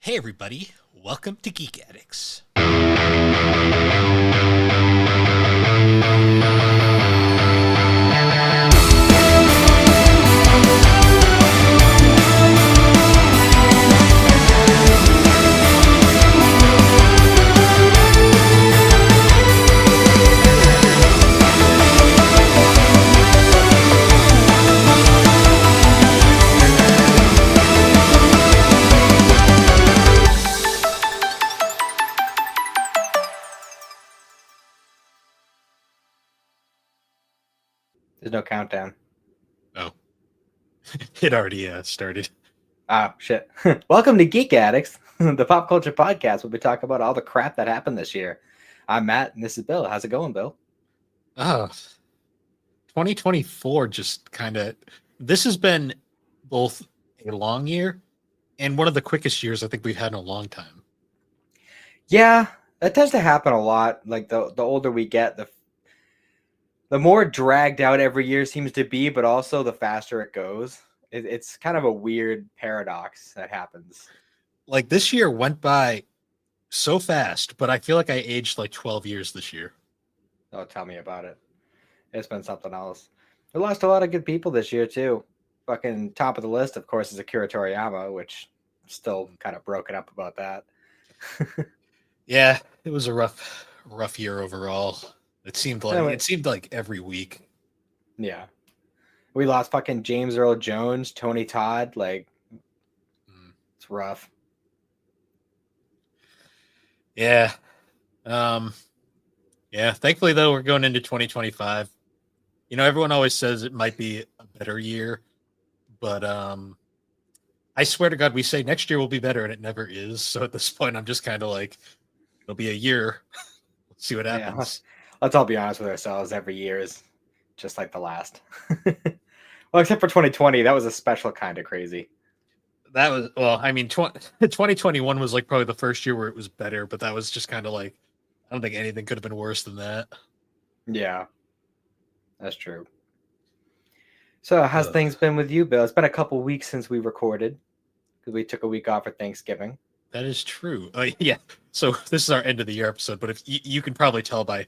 Hey everybody, welcome to Geek Addicts. There's no countdown. Oh, it already started. Oh, shit. Welcome to Geek Addicts, the pop culture podcast where we talk about all the crap that happened this year. I'm Matt, and this is Bill. How's it going, Bill? Oh, 2024 just this has been both a long year and one of the quickest years I think we've had in a long time. Yeah, that tends to happen a lot. Like the older we get, the more dragged out every year seems to be, but also the faster it goes. It's kind of a weird paradox that happens. Like this year went by so fast, but I feel like I aged like 12 years this year. Oh, tell me about it. It's been something else. We lost a lot of good people this year, too. Fucking top of the list, of course, is Akira Toriyama, which I'm still kind of broken up about that. Yeah, it was a rough year overall. Anyway, It seemed like every week. yeah. We lost fucking James Earl Jones, Tony Todd. Like, Mm. it's rough. Yeah. Um, yeah, thankfully though, we're going into 2025. You know, everyone always says it might be a better year, but I swear to God, we say next year will be better and it never is. So at this point, I'm just kind of like, it'll be a year. Let's see what Yeah. happens. Let's all be honest with ourselves. Every year is just like the last. Well, except for 2020. That was a special kind of crazy. That was, well, I mean, 2021 was like probably the first year where it was better, but that was just kind of like, I don't think anything could have been worse than that. Yeah, that's true. So, how's Uh, things been with you, Bill? It's been a couple weeks since we recorded because we took a week off for Thanksgiving. that is true. Yeah. So this is our end of the year episode, but if you can probably tell by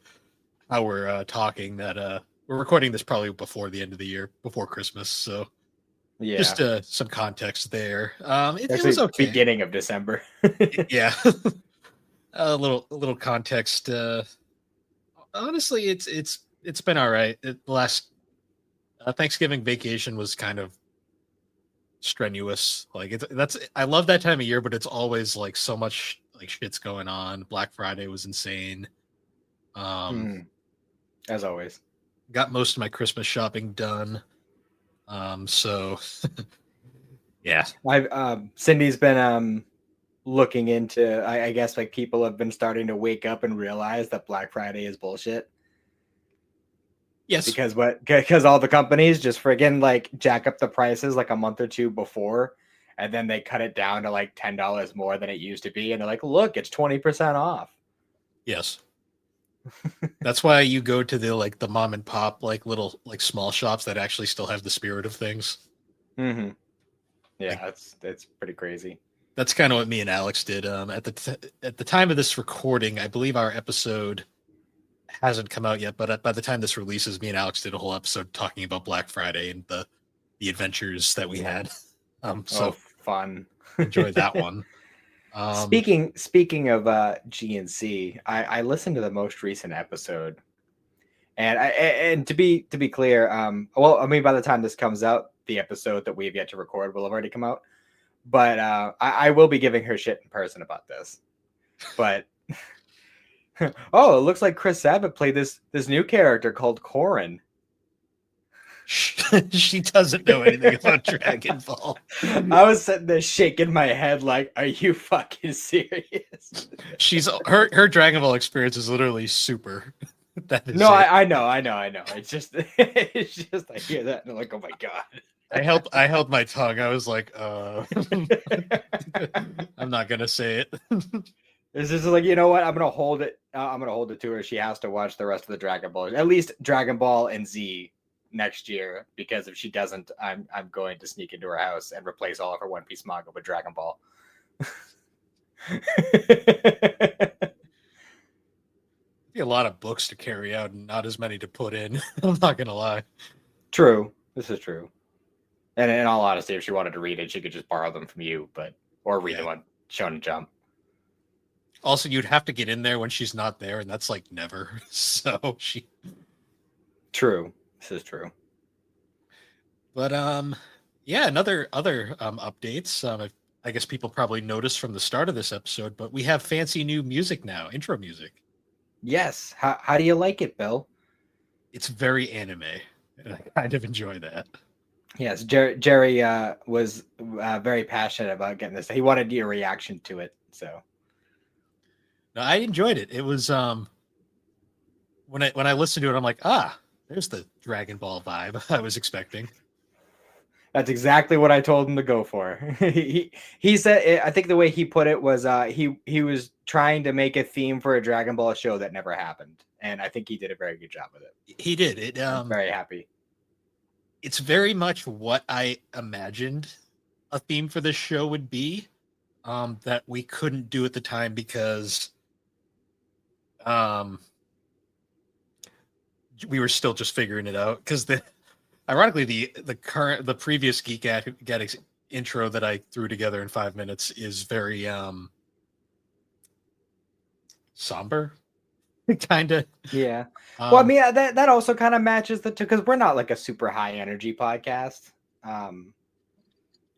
how we're talking that we're recording this probably before the end of the year, before Christmas. So Yeah, just some context there. It was actually, okay. beginning of December. Yeah, a little context. Honestly, it's been all right. The last Thanksgiving vacation was kind of strenuous. Like that's I love that time of year, but it's always like so much like shit's going on. Black Friday was insane. Um, Hmm, as always. got most of my Christmas shopping done. So yeah, I've Cindy's been looking into. I guess like people have been starting to wake up and realize that Black Friday is bullshit yes, because all the companies just friggin' like jack up the prices like a month or two before, and then they cut it down to like $10 more than it used to be, and they're like, look, it's 20% off. yes. That's why you go to the mom and pop like little like small shops that actually still have the spirit of things. Mm-hmm. Like Yeah, it's pretty crazy. that's kind of what me and Alex did. At the time of this recording, I believe our episode hasn't come out yet, but by the time this releases, me and Alex did a whole episode talking about Black Friday and the adventures that we had. Oh, So fun. enjoy that one. Um, Speaking of GNC, I listened to the most recent episode, and to be clear, well, I mean, by the time this comes out, the episode that we've yet to record will have already come out. But I will be giving her shit in person about this. But oh, it looks like Chris Sabat played this new character called Corin. she doesn't know anything about Dragon Ball. I was sitting there shaking my head like, "Are you fucking serious?" Her Dragon Ball experience is literally super. That is No, it. I know. It's just it's just I hear that and I'm like, oh my god. I held my tongue. I was like, I'm not gonna say it. It's just like, you know what? I'm gonna hold it. I'm gonna hold it to her. She has to watch the rest of the Dragon Ball, at least Dragon Ball and Z next year. Because if she doesn't, I'm going to sneak into her house and replace all of her One Piece manga with Dragon Ball. Be a lot of books to carry out and not as many to put in. I'm not gonna lie. True. This is true. And in all honesty, if she wanted to read it, she could just borrow them from you, or read Yeah. them on Shonen Jump. Also, you'd have to get in there when she's not there, and that's like never. So she. True. This is true. But yeah, other updates. I guess people probably noticed from the start of this episode, but we have fancy new music now, intro music. Yes. How do you like it, Bill? It's very anime, and I kind of enjoy that. Yes, Jerry was very passionate about getting this. He wanted your reaction to it. So No, I enjoyed it. It was when I listened to it, I'm like, there's the Dragon Ball vibe I was expecting. that's exactly what I told him to go for. he said, I think the way he put it was he was trying to make a theme for a Dragon Ball show that never happened, and I think he did a very good job with it. He did it. I'm very happy. It's very much what I imagined a theme for this show would be, that we couldn't do at the time because we were still just figuring it out. Because ironically, the previous Geek Addicts intro that I threw together in 5 minutes is very somber, kind of. Yeah. Well, I mean, that also kind of matches the two, because we're not like a super high energy podcast.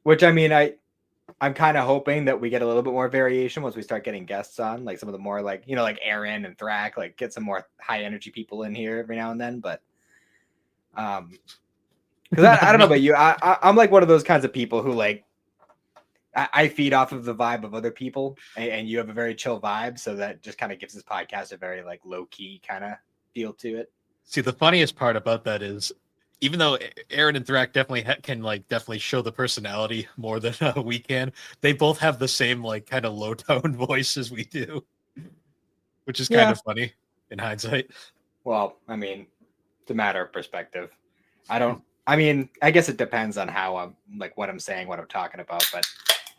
Which I mean, I'm kind of hoping that we get a little bit more variation once we start getting guests on, like some of the more like, like Aaron and Thrak, like get some more high energy people in here every now and then. But because I don't know about you, I'm like one of those kinds of people who like I feed off of the vibe of other people, and you have a very chill vibe, so that just kind of gives this podcast a very like low key kind of feel to it. See, the funniest part about that is, even though Aaron and Thrak definitely can definitely show the personality more than we can, they both have the same like kind of low tone voice as we do, which is kind of funny in hindsight. Well, I mean, it's a matter of perspective. I mean, I guess it depends on how I'm like what I'm saying, what I'm talking about, but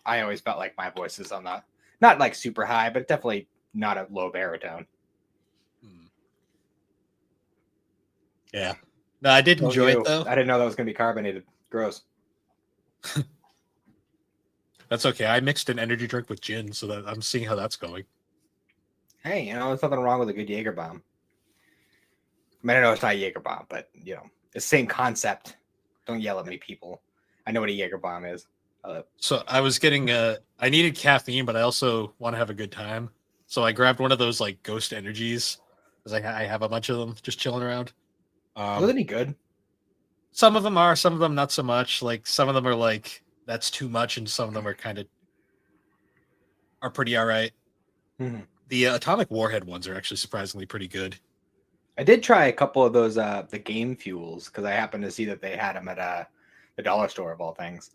I always felt like my voice is on the not like super high, but definitely not a low baritone. Yeah. No, I did enjoy it though. I didn't know that was going to be carbonated. Gross. That's okay. I mixed an energy drink with gin, so that I'm seeing how that's going. Hey, there's nothing wrong with a good Jaeger bomb. I mean, I know it's not a Jaeger bomb, but it's the same concept. Don't yell at me, people. I know what a Jaeger bomb is. So I was getting I needed caffeine, but I also want to have a good time. So I grabbed one of those like Ghost Energies, because I have a bunch of them just chilling around. Are they any good? Some of them are, some of them not so much. Like some of them are like that's too much, and some of them are pretty all right. Mm-hmm. The Atomic Warhead ones are actually surprisingly pretty good. I did try a couple of those the game fuels, because I happened to see that they had them at the dollar store of all things.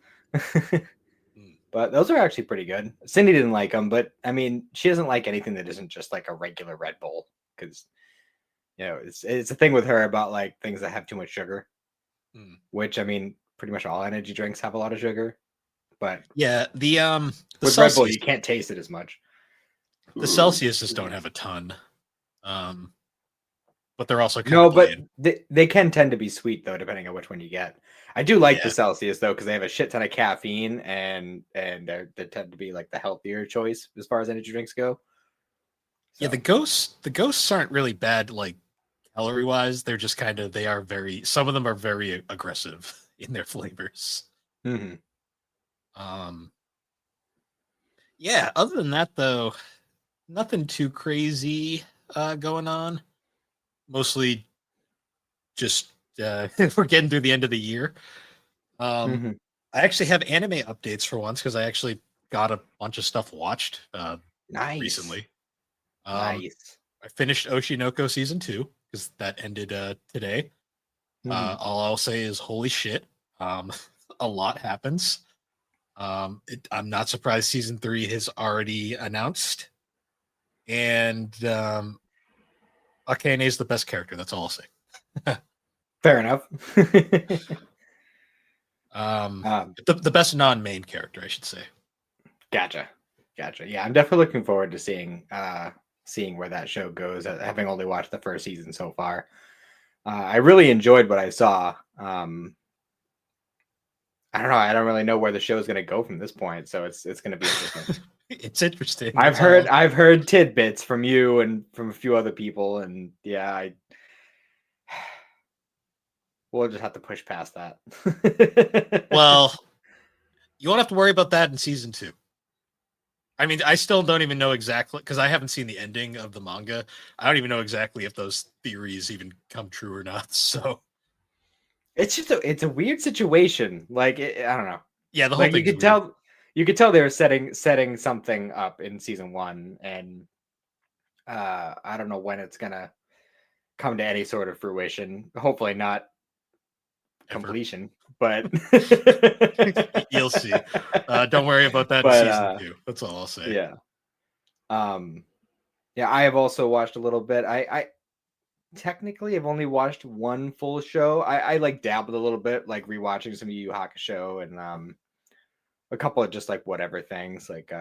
But those are actually pretty good. Cindy didn't like them, but I mean, she doesn't like anything that isn't just like a regular Red Bull, because it's a thing with her about like things that have too much sugar. Which I mean, pretty much all energy drinks have a lot of sugar. But yeah, the with Celsius, Red Bull you can't taste it as much. The Celsiuses don't have a ton. But they're also but they can tend to be sweet though, depending on which one you get. I do like the Celsius though, because they have a shit ton of caffeine, and they tend to be like the healthier choice as far as energy drinks go. So. Yeah, the ghosts aren't really bad like calorie wise. They're just they are very. Some of them are very aggressive in their flavors. Mm-hmm. Yeah. Other than that, though, nothing too crazy going on. Mostly just we're getting through the end of the year. I actually have anime updates for once, because I actually got a bunch of stuff watched recently. Nice. I finished Oshinoko season 2, because that ended today. All I'll say is holy shit. A lot happens. I'm not surprised season 3 has already announced. And Akane is the best character. That's all I'll say. Fair enough. The best non-main character, I should say. Gotcha. Gotcha. Yeah, I'm definitely looking forward to seeing where that show goes. Having only watched the first season so far, I really enjoyed what I saw. I don't know. I don't really know where the show is going to go from this point, so it's going to be interesting. It's interesting. I've That's heard all. I've heard tidbits from you and from a few other people, and yeah, we'll just have to push past that. Well, you won't have to worry about that in season 2. I mean, I still don't even know exactly because I haven't seen the ending of the manga. I don't even know exactly if those theories even come true or not. So it's just it's a weird situation. Like I don't know. yeah, the whole Like thing's weird. you could tell they were setting something up in season one, and I don't know when it's gonna come to any sort of fruition. Hopefully not Ever. completion, but You'll see. Don't worry about that in but season 2. That's all I'll say. yeah. Um yeah, I have also watched a little bit. I technically have only watched one full show. I like dabbled a little bit, like rewatching some Yu Yu Hakusho and a couple of just like whatever things like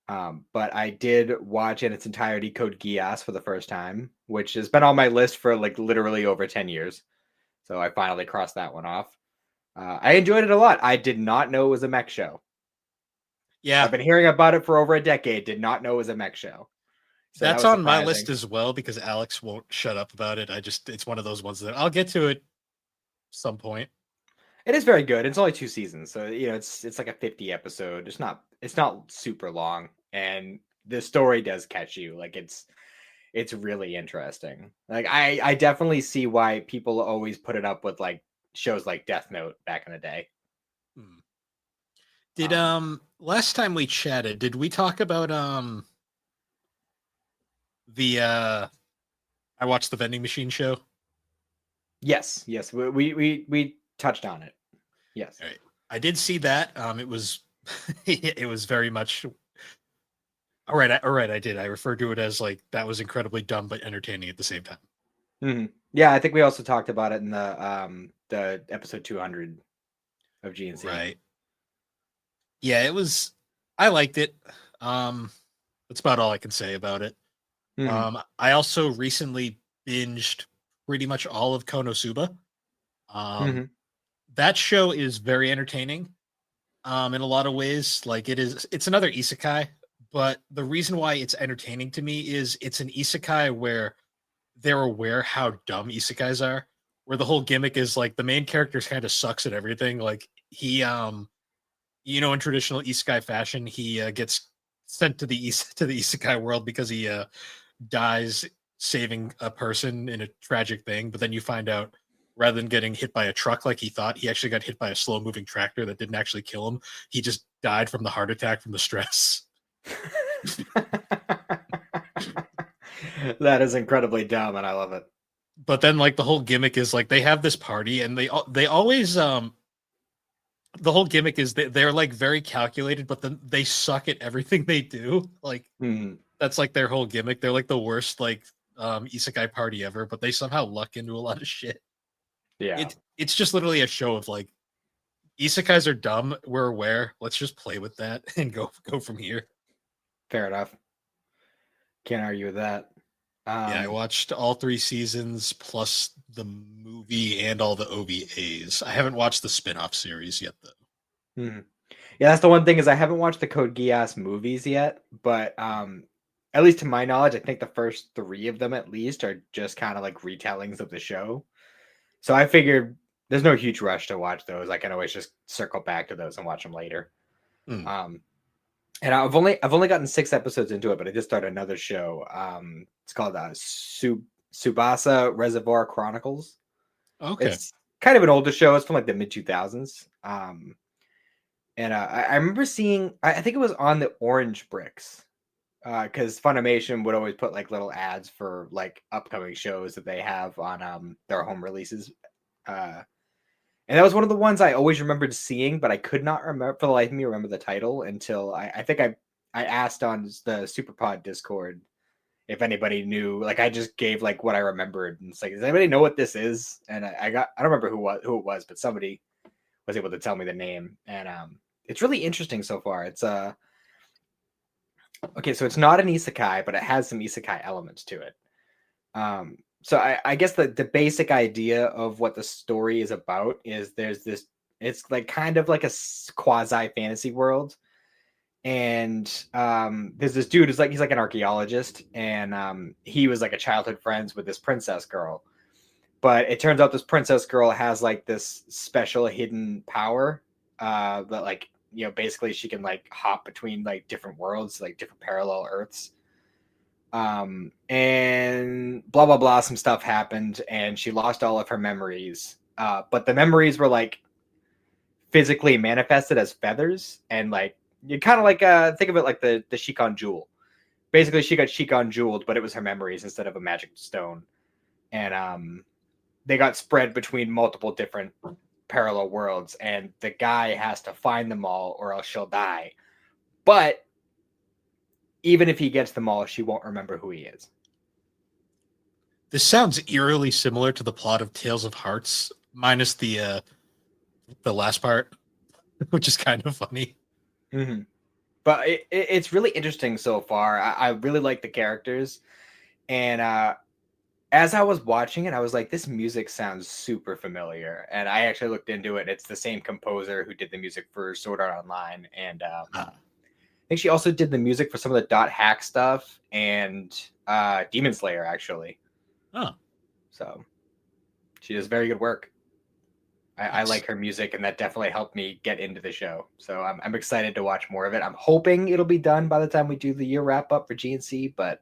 but I did watch in its entirety Code Geass for the first time, which has been on my list for like literally over 10 years. So I finally crossed that one off. I enjoyed it a lot. I did not know it was a mech show. Yeah, I've been hearing about it for over a decade, did not know it was a mech show. So that that's was on my list surprising. as well because Alex won't shut up about it. It's one of those ones that I'll get to it some point. It is very good. It's only 2 seasons, so you know it's like a 50 episode. It's not super long, and the story does catch you. Like it's really interesting. Like I definitely see why people always put it up with like shows like Death Note back in the day. Hmm. Did Um, last time we chatted, did we talk about the I watched the vending machine show? yes, we touched on it. Yes. All right. I did see that. It was it was very much all right, I did. I referred to it as like that was incredibly dumb but entertaining at the same time. Hmm. Yeah, I think we also talked about it in the episode 200 of GNC. Right. Yeah, it was I liked it. That's about all I can say about it. Hmm. I also recently binged pretty much all of Konosuba. Um, Hmm. that show is very entertaining. In a lot of ways, like it's another isekai, but the reason why it's entertaining to me is it's an isekai where they're aware how dumb isekais are, where the whole gimmick is like the main character kind of sucks at everything. Like he, in traditional isekai fashion, he gets sent to to the isekai world because he dies saving a person in a tragic thing, but then you find out rather than getting hit by a truck like he thought, he actually got hit by a slow moving tractor that didn't actually kill him. He just died from the heart attack from the stress. That is incredibly dumb, and I love it. But then like the whole gimmick is like they have this party and they always the whole gimmick is they're like very calculated, but then they suck at everything they do. Like Mhm. that's like their whole gimmick. They're like the worst like isekai party ever, but they somehow luck into a lot of shit. Yeah, It's just literally a show of like isekais are dumb. We're aware. Let's just play with that and go from here. fair enough. Can't argue with that. Yeah, I Um, watched all 3 seasons plus the movie and all the OVAs. I haven't watched the spin-off series yet though. mhm. Yeah, that's the one thing is I haven't watched the Code Geass movies yet, but at least to my knowledge, I think the first three of them at least are just kind of like retellings of the show. So I figured there's no huge rush to watch those. I can always just circle back to those and watch them later. Hmm. Um, and I've only gotten 6 episodes into it, but I just started another show. It's called Subasa Reservoir Chronicles. Okay. It's kind of an older show. It's from like the mid 2000s. And I remember seeing, I think it was on the Orange Bricks, because Funimation would always put like little ads for like upcoming shows that they have on their home releases. Uh, and that was one of the ones I always remembered seeing, but I could not remember for the life of me remember the title until I think I asked on the Superpod Discord if anybody knew. Like I just gave like what I remembered, and it's like, does anybody know what this is? And I don't remember who it was, but somebody was able to tell me the name, and it's really interesting so far. It's Okay, so it's not an isekai, but it has some isekai elements to it. So I guess the basic idea of what the story is about is there's this, it's like kind of like a quasi fantasy world, and there's this dude who's like, he's like an archaeologist, and he was like a childhood friends with this princess girl, but it turns out this princess girl has like this special hidden power that, like, you know, basically she can like hop between like different worlds, like different parallel earths, and blah blah blah, some stuff happened and she lost all of her memories, but the memories were like physically manifested as feathers, and like you kind of like think of it like the Shikon jewel. Basically she got Shikon jeweled, but it was her memories instead of a magic stone, and they got spread between multiple different parallel worlds, and the guy has to find them all or else she'll die. But even if he gets them all, she won't remember who he is. This sounds eerily similar to the plot of Tales of Hearts, minus the last part, which is kind of funny. Mm-hmm. But it's really interesting so far. I really like the characters, and as I was watching it, I was like, this music sounds super familiar. And I actually looked into it. It's the same composer who did the music for Sword Art Online, and I think she also did the music for some of the Dot Hack stuff and Demon Slayer, actually. Oh, So she does very good work. I like her music, and that definitely helped me get into the show. So I'm excited to watch more of it. I'm hoping it'll be done by the time we do the year wrap up for GNC, but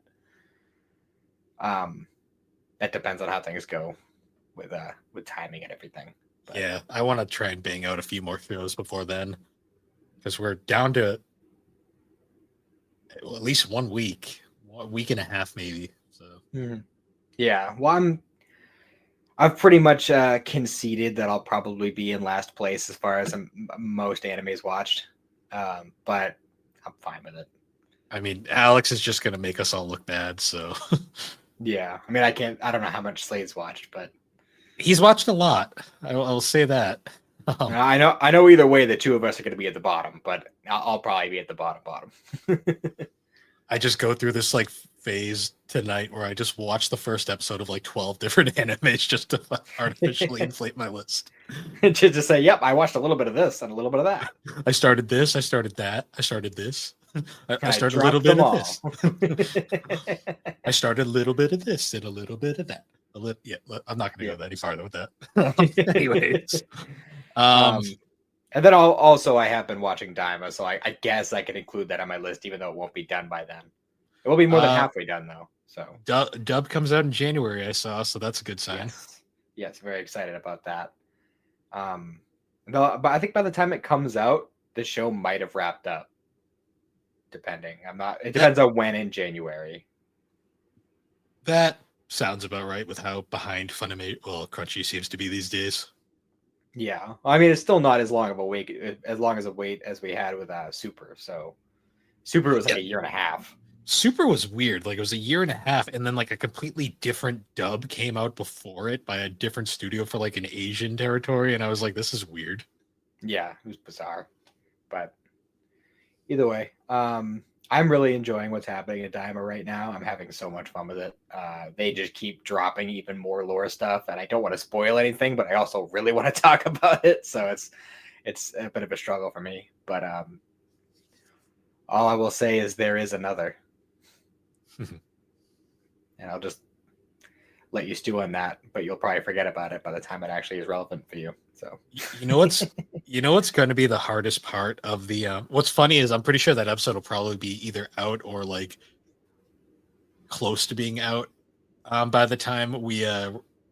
that depends on how things go with timing and everything. But, yeah, I want to try and bang out a few more shows before then, because we're down to at least 1 week, a week and a half maybe. So yeah, well, I've pretty much conceded that I'll probably be in last place as far as most animes watched, but I'm fine with it. I mean, Alex is just going to make us all look bad. So yeah, I mean, I don't know how much Slade's watched, but he's watched a lot. I'll say that. I know either way the two of us are going to be at the bottom, but I'll probably be at the bottom. I just go through this like phase tonight where I just watch the first episode of like 12 different animes just to artificially inflate my list. Just say, yep, I watched a little bit of this and a little bit of that. I started this, I started that, I started this. I started a dropped little bit them of all. this. I started a little bit of this and a little bit of that. Yeah, I'm not going to go any farther with that. Anyways. And then I have been watching Daima, so I guess I can include that on my list, even though it won't be done by then. It will be more than halfway done, though. So Dub comes out in January, I saw, so that's a good sign. Yes, very excited about that. But I think by the time it comes out, the show might have wrapped up. Depending, it depends on when in January. That sounds about right with how behind Crunchy seems to be these days. Yeah, I mean, it's still not as long of a wait as we had with Super. So Super was like a year and a half. Super was weird. Like, it was a year and a half, and then like a completely different dub came out before it by a different studio for like an Asian territory, and I was like, this is weird. Yeah, it was bizarre. But either way, I'm really enjoying what's happening at Daima right now. I'm having so much fun with it. They just keep dropping even more lore stuff, and I don't want to spoil anything, but I also really want to talk about it. So it's a bit of a struggle for me. But all I will say is there is another. And I'll just let you stew on that, but you'll probably forget about it by the time it actually is relevant for you. So you know what's going to be the hardest part of the what's funny is I'm pretty sure that episode will probably be either out or like close to being out by the time we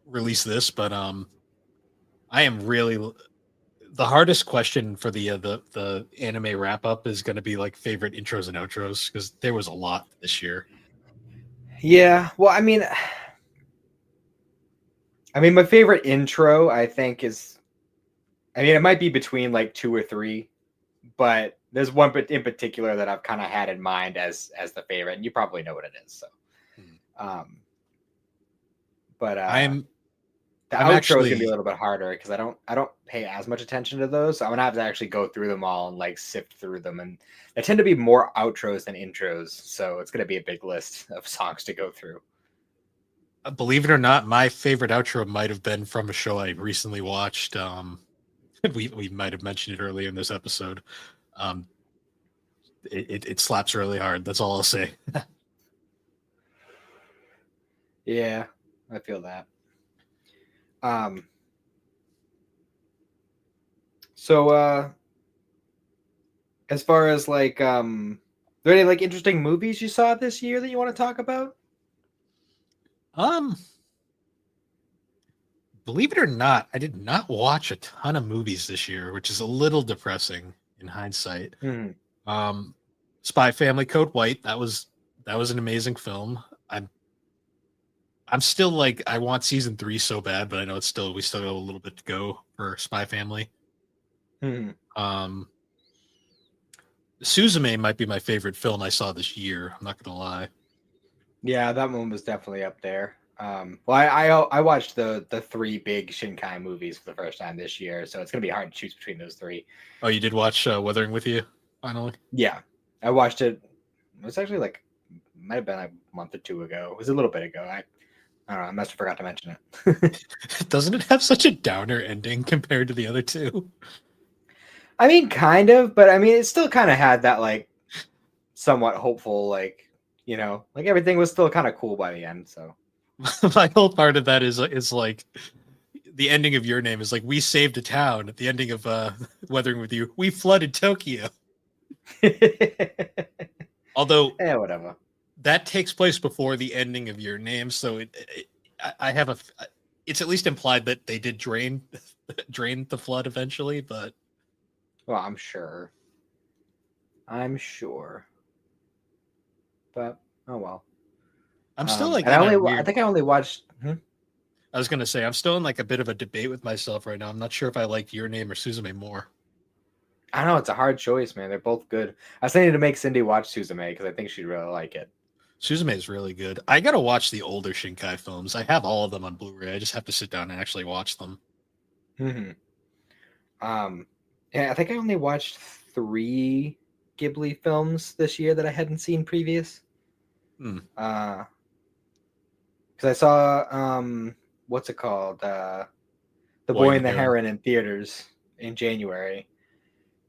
release this, but I am really the hardest question for the anime wrap up is going to be like favorite intros and outros, because there was a lot this year. Yeah, well, I mean, my favorite intro, I think, is, it might be between like 2 or 3, but there's one in particular that I've kind of had in mind as the favorite, and you probably know what it is. So, but The I'm outro is gonna be a actually little bit harder because I don't pay as much attention to those. So I'm gonna have to actually go through them all and like sift through them, and they tend to be more outros than intros. So it's gonna be a big list of songs to go through. believe it or not, my favorite outro might have been from a show I recently watched. We might have mentioned it earlier in this episode. Um, it slaps really hard. That's all I'll say. Yeah, I feel that. Um, so as far as like are there any like interesting movies you saw this year that you want to talk about? Um, believe it or not, I did not watch a ton of movies this year, which is a little depressing in hindsight. Hmm. Um, Spy Family Code White, that was an amazing film. I'm still like I want season 3 so bad, but I know we still got a little bit to go for Spy Family. Hmm. Um, Suzume might be my favorite film I saw this year. I'm not gonna lie. Yeah, that one was definitely up there. I watched the three big Shinkai movies for the first time this year, so it's gonna be hard to choose between those three. Oh, you did watch Weathering with You finally? Yeah, I watched it. It was actually like might have been like a month or two ago. It was a little bit ago. I don't know. I must have forgot to mention it. Doesn't it have such a downer ending compared to the other two? I mean, kind of, but I mean, it still kind of had that like somewhat hopeful, like like everything was still kind of cool by the end. So My whole part of that is like the ending of Your Name is like we saved a town. At the ending of Weathering with You, we flooded Tokyo. yeah, Although whatever. that takes place before the ending of Your Name, so I have a. It's at least implied that they did drain the flood eventually, but Well, I'm sure. I'm sure. But oh well. I'm still like And in a I weird. think I only watched. I was gonna say I'm still in like a bit of a debate with myself right now. I'm not sure if I liked Your Name or Suzume more. I don't know. It's a hard choice, man. They're both good. I was thinking to make Cindy watch Suzume because I think she'd really like it. Suzume is really good. I gotta watch the older Shinkai films. I have all of them on Blu-ray. I just have to sit down and actually watch them. Hmm. Yeah, I think I only watched 3 Ghibli films this year that I hadn't seen previous. Hmm. Because I saw what's it called? The Boy Boy and and the the Heron. Heron in theaters in January,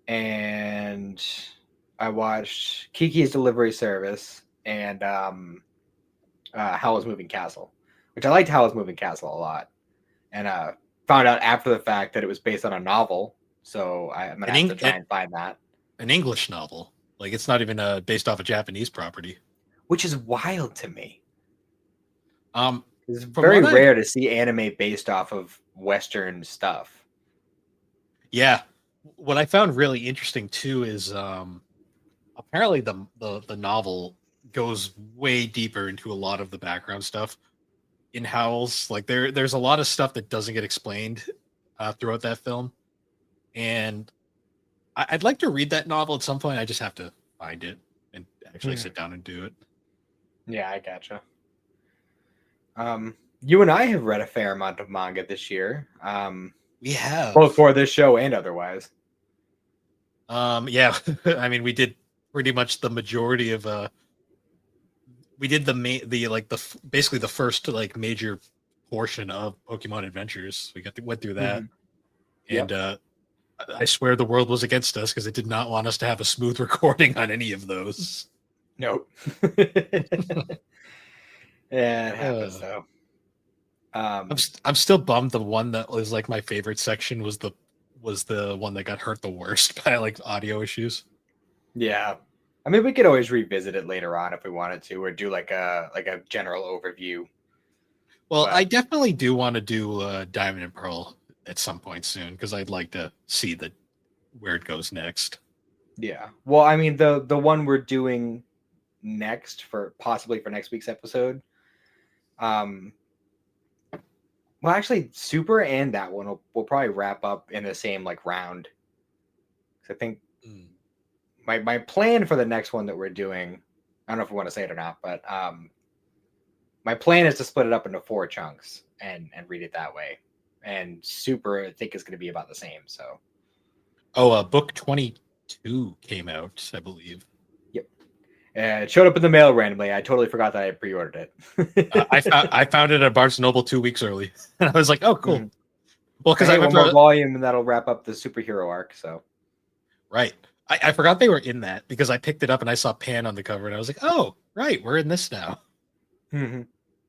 and I watched Kiki's Delivery Service and Howl's Moving Castle, which I liked Howl's Moving Castle a lot, and found out after the fact that it was based on a novel. So I'm gonna An have to Eng- try and find that, an English novel. Like it's not even based off a Japanese property. which is wild to me. Um, It's from very what I've rare to see anime based off of Western stuff. yeah, what I found really interesting too is apparently the novel goes way deeper into a lot of the background stuff in Howl's. Like there's a lot of stuff that doesn't get explained throughout that film, and I'd like to read that novel at some point. I just have to find it and actually Hmm. sit down and do it. Yeah, I gotcha. You and I have read a fair amount of manga this year, We both have, for this show and otherwise. yeah. I mean, we did pretty much the majority of we did basically the first like major portion of Pokemon Adventures. Went through that, Hmm. and Yep. I swear the world was against us because it did not want us to have a smooth recording on any of those. Nope. Yeah, it happens Uh, though. I'm still bummed. The one that was like my favorite section was the one that got hurt the worst by like audio issues. Yeah. I mean, we could always revisit it later on if we wanted to, or do like a general overview. Well, I But definitely do want to do Diamond and Pearl at some point soon because I'd like to see where it goes next. yeah. Well, I mean, the one we're doing next for possibly for next week's episode. Um, well, actually, Super and that one will probably wrap up in the same like round. 'Cause I think Mm. my plan for the next one that we're doing, I don't know if we want to say it or not, but my plan is to split it up into 4 chunks and read it that way. and Super I think is going to be about the same. So Oh, book 22 came out, I believe. yep, it showed up in the mail randomly. I totally forgot that I pre-ordered it. I found it at Barnes and Noble 2 weeks early, and I was like, "Oh, cool." Mhm. Well, because Hey, I one more remember, volume and that'll wrap up the superhero arc. So right? I forgot they were in that because I picked it up and I saw Pan on the cover, and I was like, "Oh, right, we're in this now." mhm.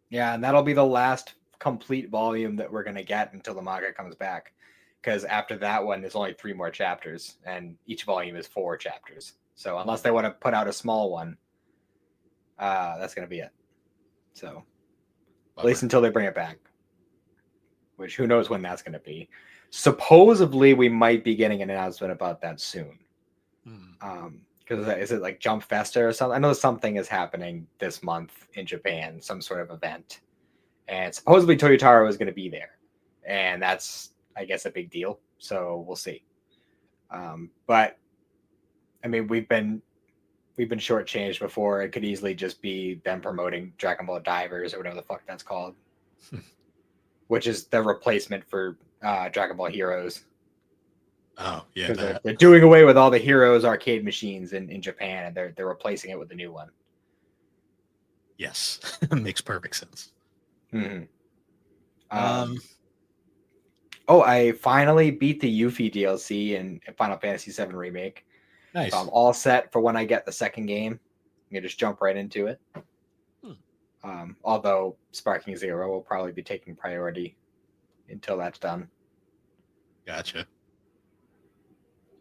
Yeah, and that'll be the last complete volume that we're gonna get until the manga comes back. Because after that one, there's only 3 more chapters, and each volume is 4 chapters. So unless they want to put out a small one, that's gonna be it. So at least Bummer. until they bring it back, which who knows when that's gonna be. Supposedly, we might be getting an announcement about that soon. Because is it like Jump Festa or something? I know something is happening this month in Japan, some sort of event, and supposedly Toyotaro is going to be there, and that's I guess a big deal. So we'll see. But I mean, we've been shortchanged before. It could easily just be them promoting Dragon Ball Divers or whatever the fuck that's called, which is the replacement for Dragon Ball Heroes. Oh, yeah, Because that. they're doing away with all the Heroes arcade machines in Japan, and they're replacing it with a new one. Yes, makes perfect sense. Mm-hmm. Um, Oh, I finally beat the Yuffie DLC in Final Fantasy VII Remake. nice. So I'm all set for when I get the second game. You can just jump right into it. Although Sparking Zero will probably be taking priority until that's done. Gotcha.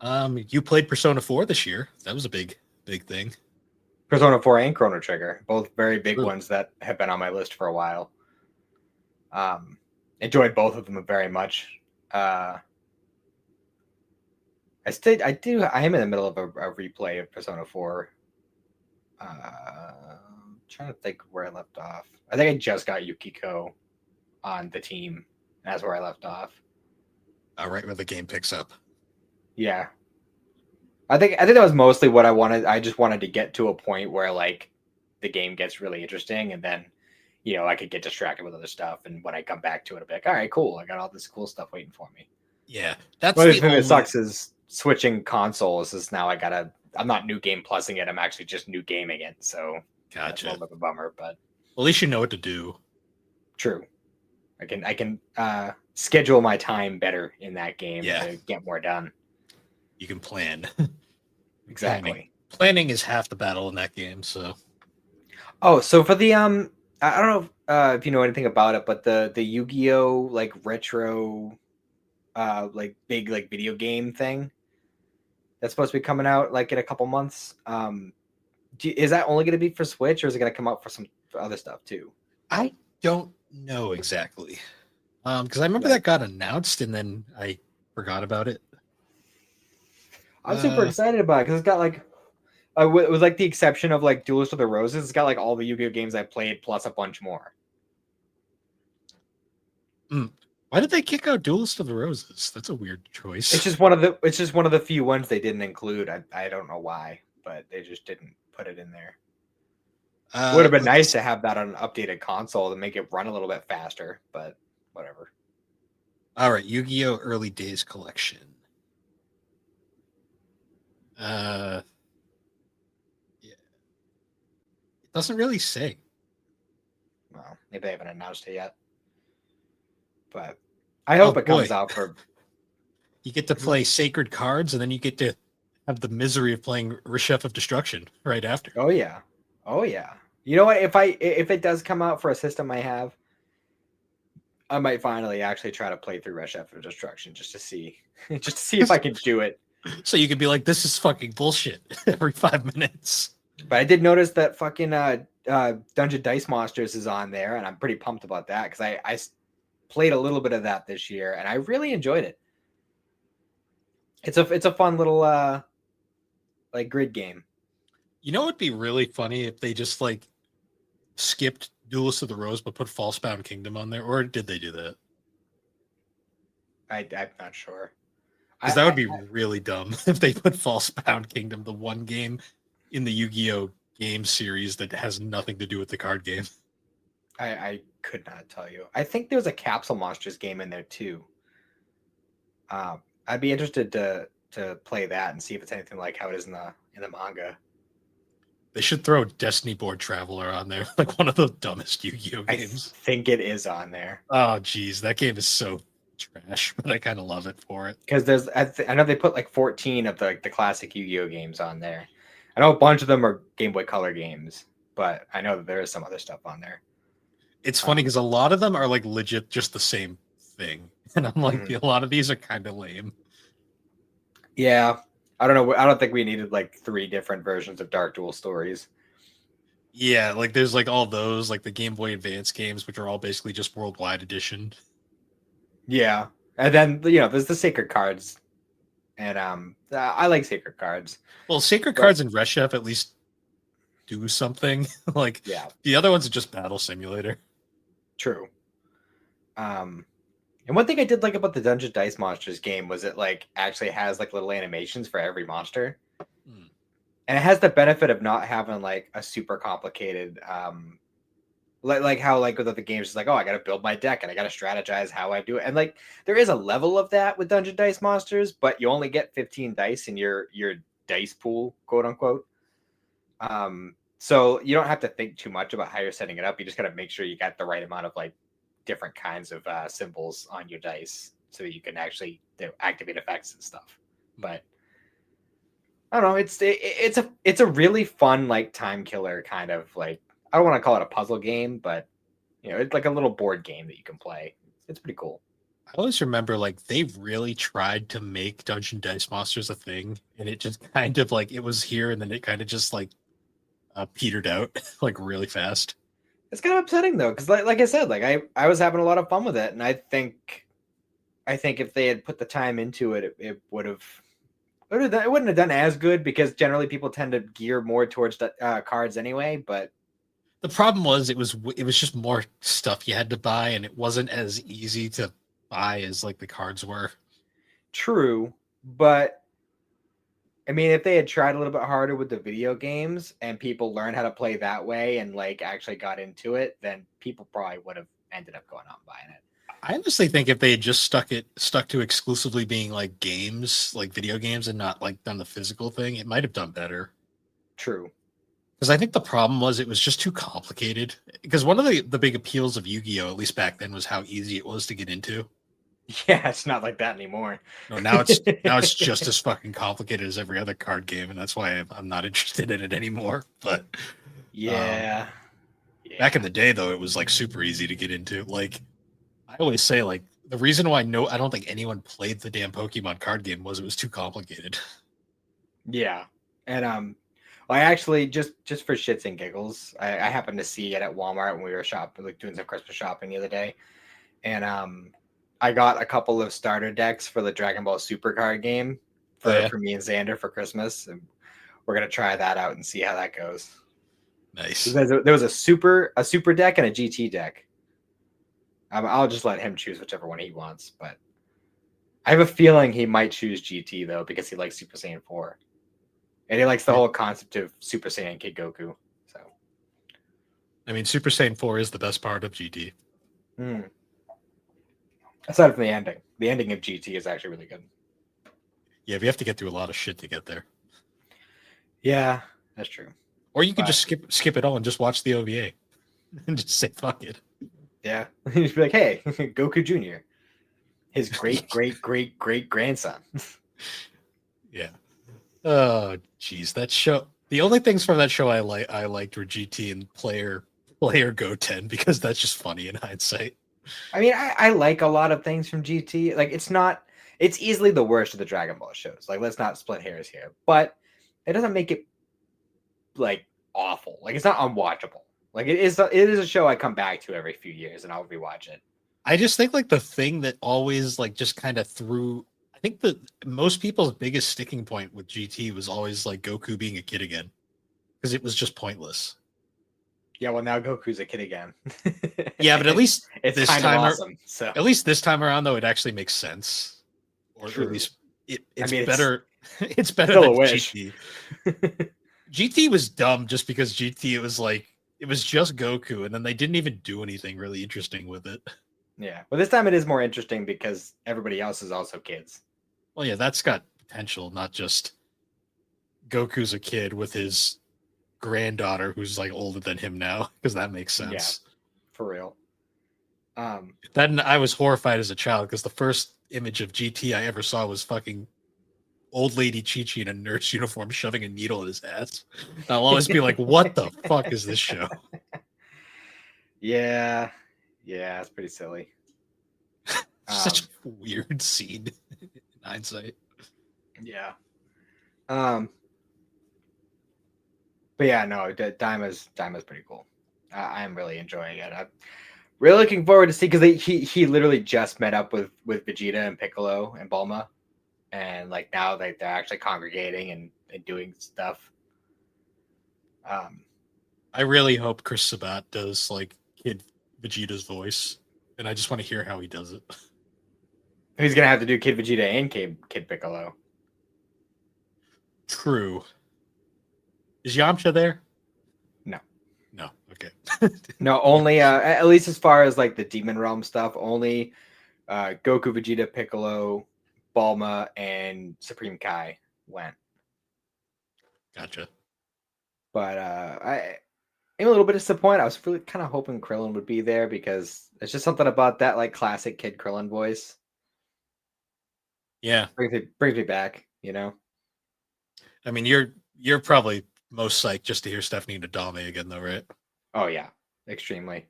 You played Persona 4 this year. That was a big thing. Persona 4 and Chrono Trigger, both very big True. ones that have been on my list for a while. Enjoyed both of them very much. I am in the middle of a replay of Persona 4. I'm trying to think where I left off. I think I just got Yukiko on the team. That's where I left off. Right where the game picks up. Yeah. I think that was mostly what I wanted. I just wanted to get to a point where like the game gets really interesting, and then I could get distracted with other stuff, and when I come back to it, I'll be like, all right, cool, I got all this cool stuff waiting for me. Yeah, that's the the thing only. that sucks is switching consoles is now I'm not new game plusing it, I'm actually just new gaming it, so that's a Gotcha. little bit of a bummer, but At least you know what to do. true. I can schedule my time better in that game Yeah. to get more done. You can plan. Exactly. Planning is half the battle in that game. So. Oh, so for the I don't know if you know anything about it, but the Yu-Gi-Oh like retro like big like video game thing that's supposed to be coming out like in a couple months. Is that only going to be for Switch, or is it going to come out for some other stuff too? I don't know exactly. Because I remember Right. that got announced and then I forgot about it. I'm super excited about it because it's got like, with like the exception of like Duelist of the Roses, it's got like all the Yu-Gi-Oh games I played plus a bunch more. Why did they kick out Duelist of the Roses? That's a weird choice. It's just one of the few ones they didn't include. I don't know why, but they just didn't put it in there. Would have been nice to have that on an updated console to make it run a little bit faster, but whatever. All right, Yu-Gi-Oh! Early Days Collection. Yeah. It doesn't really say. Well, maybe they haven't announced it yet. But I hope it comes out for... You get to play Sacred Cards, and then you get to have the misery of playing Reshef of Destruction right after. Oh, yeah. Oh, yeah. You know what? If it does come out for a system I have, I might finally actually try to play through Reshef of Destruction just to see if I can do it. So you could be like, this is fucking bullshit every 5 minutes. But I did notice that fucking Dungeon Dice Monsters is on there, and I'm pretty pumped about that because I played a little bit of that this year, and I really enjoyed it. It's a fun little like grid game. You know, it'd be really funny if they just like skipped Duelist of the Rose but put Falsebound Kingdom on there, or did they do that? I'm not sure. Because that would be really dumb if they put Falsebound Kingdom, the one game in the Yu-Gi-Oh game series that has nothing to do with the card game. I could not tell you. I think there was a Capsule Monsters game in there too. I'd be interested to play that and see if it's anything like how it is in the manga. They should throw Destiny Board Traveler on there, like one of the dumbest Yu-Gi-Oh games. I think it is on there. Oh, geez, that game is so trash, but I kind of love it for it. Because I know they put like 14 of the classic Yu-Gi-Oh games on there. I know a bunch of them are Game Boy Color games, but I know that there is some other stuff on there. It's funny because a lot of them are like legit just the same thing, and I'm like, a lot of these are kind of lame. Yeah, I don't know. I don't think we needed like 3 different versions of Dark Duel Stories. Yeah, like there's like all those, like the Game Boy Advance games, which are all basically just Worldwide Edition. Yeah, and then there's the Sacred Cards, and I like Sacred Cards. Well, Sacred Cards and Red Chef at least do something. Like the other ones are just Battle Simulator. True. And one thing I did like about the Dungeon Dice Monsters game was it like actually has like little animations for every monster. And it has the benefit of not having like a super complicated like how like with other games it's like, oh, I gotta build my deck and I gotta strategize how I do it. And like there is a level of that with Dungeon Dice Monsters, but you only get 15 dice in your dice pool, quote unquote. So you don't have to think too much about how you're setting it up. You just gotta make sure you got the right amount of like different kinds of symbols on your dice so that you can actually activate effects and stuff. But I don't know, it's a really fun like time killer kind of like, I don't want to call it a puzzle game, but it's like a little board game that you can play. It's pretty cool. I always remember like they really tried to make Dungeon Dice Monsters a thing, and it just kind of like it was here and then it kind of just like petered out like really fast. It's kind of upsetting though, because like I said, like I was having a lot of fun with it, and I think if they had put the time into it, it wouldn't have done as good, because generally people tend to gear more towards cards anyway. But the problem was it was just more stuff you had to buy, and it wasn't as easy to buy as like the cards were. True, but I mean, if they had tried a little bit harder with the video games and people learned how to play that way and like actually got into it, then people probably would have ended up going out and buying it. I honestly think if they had just stuck to exclusively being like games, like video games, and not like done the physical thing, it might have done better. True. Because I think the problem was it was just too complicated. Because one of the big appeals of Yu-Gi-Oh, at least back then, was how easy it was to get into. Yeah, it's not like that anymore. No, now it's just as fucking complicated as every other card game, and that's why I'm not interested in it anymore. But back in the day, though, it was like super easy to get into. Like I always say, like the reason why I don't think anyone played the damn Pokemon card game was it was too complicated. Yeah, and I actually just for shits and giggles, I happened to see it at Walmart when we were shopping, like doing some Christmas shopping the other day, and I got a couple of starter decks for the Dragon Ball Super card game for me and Xander for Christmas, and we're gonna try that out and see how that goes. Nice. There was a super deck and a GT deck. I'll just let him choose whichever one he wants, but I have a feeling he might choose GT though, because he likes Super Saiyan 4. And he likes the whole concept of Super Saiyan Kid Goku. So I mean, Super Saiyan 4 is the best part of GT. Aside from the ending. The ending of GT is actually really good. Yeah, we have to get through a lot of shit to get there. Yeah, that's true. Or you could just skip it all and just watch the OVA and just say fuck it. Yeah. You just be like, hey, Goku Jr. His great grandson. Yeah. Oh, geez, that show. The only things from that show I liked were GT and Player Goten, because that's just funny in hindsight. I mean, I like a lot of things from GT. Like it's easily the worst of the Dragon Ball shows. Like, let's not split hairs here, but it doesn't make it like awful. Like, it's not unwatchable. Like it is a show I come back to every few years and I'll rewatch it. I just think like the thing that always like just kind of threw, I think that most people's biggest sticking point with GT was always like Goku being a kid again, because it was just pointless. Yeah, well, now Goku's a kid again. Yeah, but at least it's this kind time of awesome. So at least this time around, though, it actually makes sense, or True. at least it's better. It's better than GT. GT was dumb just because GT, it was like it was just Goku, and then they didn't even do anything really interesting with it. Yeah, but this time it is more interesting because everybody else is also kids. Well, yeah, that's got potential, not just Goku's a kid with his granddaughter who's like older than him now, because that makes Yeah, sense. for real. Then I was horrified as a child because the first image of GT I ever saw was fucking old lady Chi Chi in a nurse uniform shoving a needle in his ass. And I'll always be like, what the fuck is this show? Yeah, yeah, it's pretty silly. Such a weird scene in hindsight. Yeah. But yeah, no, Daima's pretty cool. I am really enjoying it. I'm really looking forward to see because he literally just met up with Vegeta and Piccolo and Bulma, and like now they're actually congregating and doing stuff. I really hope Chris Sabat does like Kid Vegeta's voice, and I just want to hear how he does it. He's gonna have to do Kid Vegeta and Kid Piccolo. True. Is Yamcha there? No. No. Okay. No, only at least as far as like the Demon Realm stuff, only Goku, Vegeta, Piccolo, Bulma, and Supreme Kai went. Gotcha. But I'm a little bit disappointed. I was really kind of hoping Krillin would be there because it's just something about that like classic Kid Krillin voice. Yeah. Brings me back, you know. I mean, you're probably most psyched just to hear Stephanie Nadame again, though, right? Oh yeah, extremely.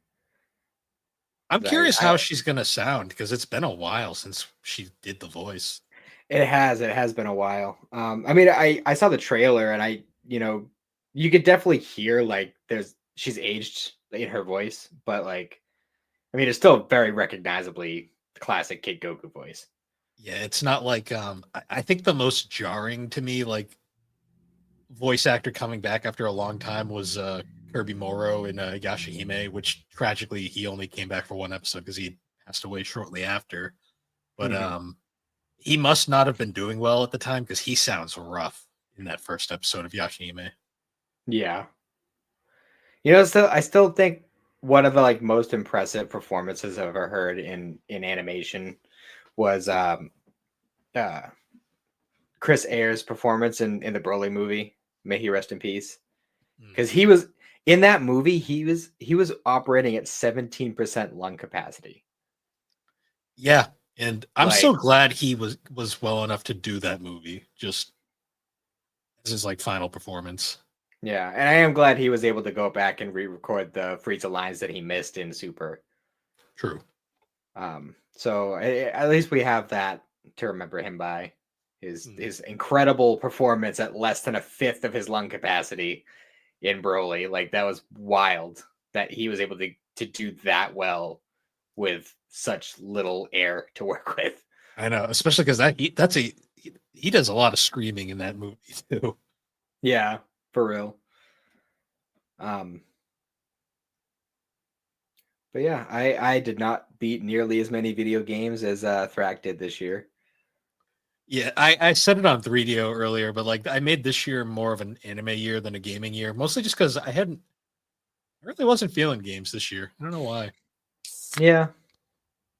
I'm curious how she's gonna sound because it's been a while since she did the voice. It has been a while. I mean, I saw the trailer and you could definitely hear like she's aged in her voice, but like, I mean, it's still very recognizably the classic Kid Goku voice. Yeah, it's not like I think the most jarring to me like voice actor coming back after a long time was Kirby Morrow in Yashahime, which tragically he only came back for one episode because he passed away shortly after. But he must not have been doing well at the time because he sounds rough in that first episode of Yashahime. Yeah. I still think one of the like most impressive performances I've ever heard in animation was Chris Ayres' performance in the Broly movie. May he rest in peace. Because he was in that movie, he was operating at 17% lung capacity. Yeah, and I'm so glad he was well enough to do that movie. Just as his like final performance. Yeah, and I am glad he was able to go back and re-record the Frieza lines that he missed in Super. True. So at least we have that to remember him by. His incredible performance at less than a fifth of his lung capacity in Broly. Like that was wild that he was able to do that well with such little air to work with. I know, especially because he does a lot of screaming in that movie too. Yeah, for real. But yeah, I did not beat nearly as many video games as Thrak did this year. Yeah, I said it on 3DO earlier, but like I made this year more of an anime year than a gaming year, mostly just because I really wasn't feeling games this year. I don't know why. Yeah,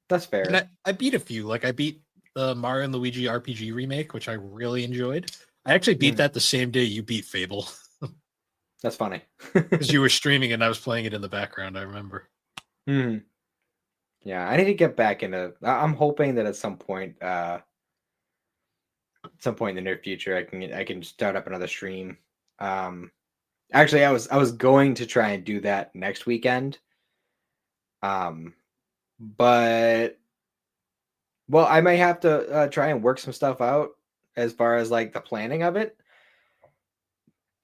that's fair. And I beat a few. Like I beat the Mario and Luigi RPG remake, which I really enjoyed. I actually beat that the same day you beat Fable. That's funny. Because you were streaming and I was playing it in the background, I remember. Yeah, I need to get back into. I'm hoping that at some point in the near future, I can start up another stream. Actually, I was going to try and do that next weekend. But well, I might have to try and work some stuff out as far as like the planning of it.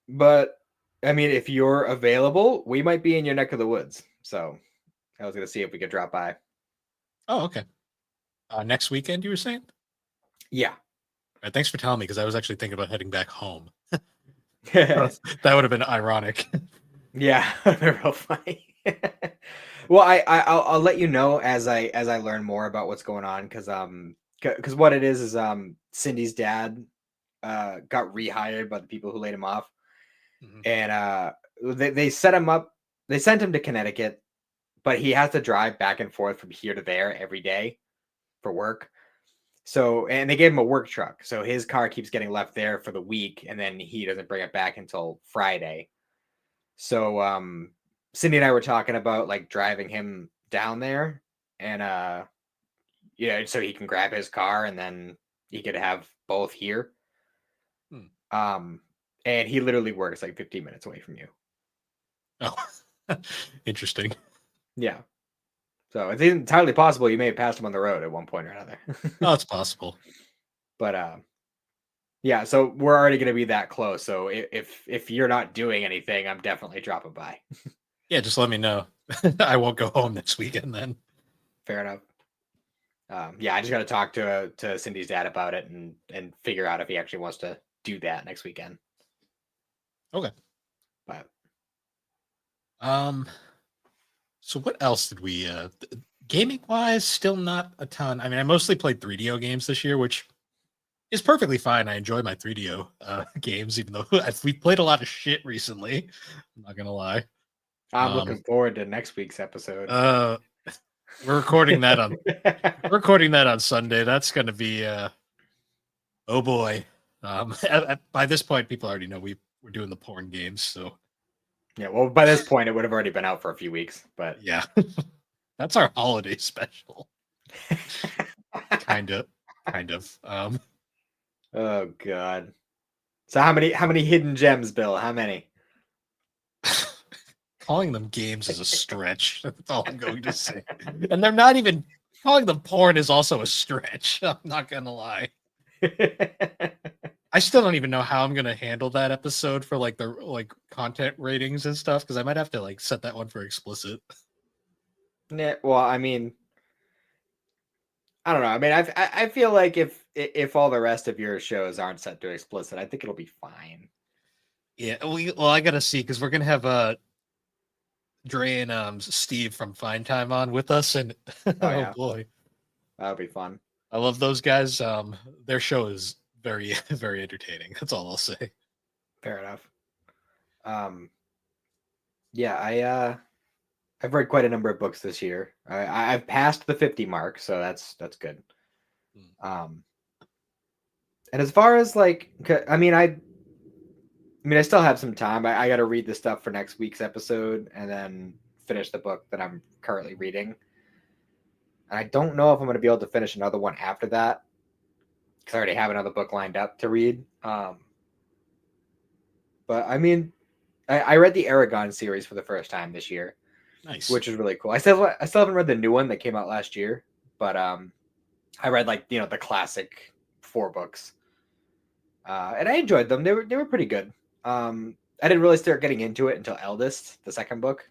But I mean, if you're available, we might be in your neck of the woods. So I was gonna see if we could drop by. Oh, okay. Next weekend, you were saying? Yeah. Right, thanks for telling me because I was actually thinking about heading back home. That would have been ironic. Yeah, real funny. Well, I'll let you know as I learn more about what's going on because what it is Cindy's dad got rehired by the people who laid him off, and they set him up they sent him to Connecticut, but he has to drive back and forth from here to there every day for work. So, and they gave him a work truck. So his car keeps getting left there for the week, and then he doesn't bring it back until Friday. So, Cindy and I were talking about like driving him down there, and so he can grab his car, and then he could have both here. Hmm. And he literally works like 15 minutes away from you. Oh, interesting. Yeah. So it's entirely possible you may have passed him on the road at one point or another. Oh, it's possible. But yeah, so we're already going to be that close. So if you're not doing anything, I'm definitely dropping by. Yeah, just let me know. I won't go home next weekend then. Fair enough. Yeah, I just got to talk to Cindy's dad about it and figure out if he actually wants to do that next weekend. Okay. But so what else did we gaming wise, still not a ton. I mean, I mostly played 3DO games this year, which is perfectly fine. I enjoy my 3DO games, even though we played a lot of shit recently. I'm not gonna lie. I'm looking forward to next week's episode. We're recording that on Sunday. That's gonna be oh boy. By this point, people already know we're doing the porn games, so Yeah, well, by this point, it would have already been out for a few weeks, but yeah. That's our holiday special. kind of. Oh god. So how many hidden gems, Bill? How many? Calling them games is a stretch. That's all I'm going to say. And they're not even calling them porn is also a stretch. I'm not gonna lie. I still don't even know how I'm gonna handle that episode for like the content ratings and stuff, because I might have to like set that one for explicit. Well, I mean, I don't know. I mean, I feel like if all the rest of your shows aren't set to explicit, I think it'll be fine. Yeah, well, I gotta see, because we're gonna have Dre and Steve from Fine Time on with us, and Oh oh yeah, boy, that'll be fun. I love those guys. Their show is very very entertaining. That's all I'll say. Fair enough. Yeah, I've read quite a number of books this year. I've passed the 50 mark, so that's good. And as far as like, I mean, I still have some time. I got to read the stuff for next week's episode and then finish the book that I'm currently reading. And I don't know if I'm going to be able to finish another one after that because I already have another book lined up to read. But I mean, I read the Aragon series for the first time this year, Nice. which is really cool. I still haven't read the new one that came out last year, but I read the classic 4 books, and I enjoyed them. They were pretty good. I didn't really start getting into it until Eldest, the second book.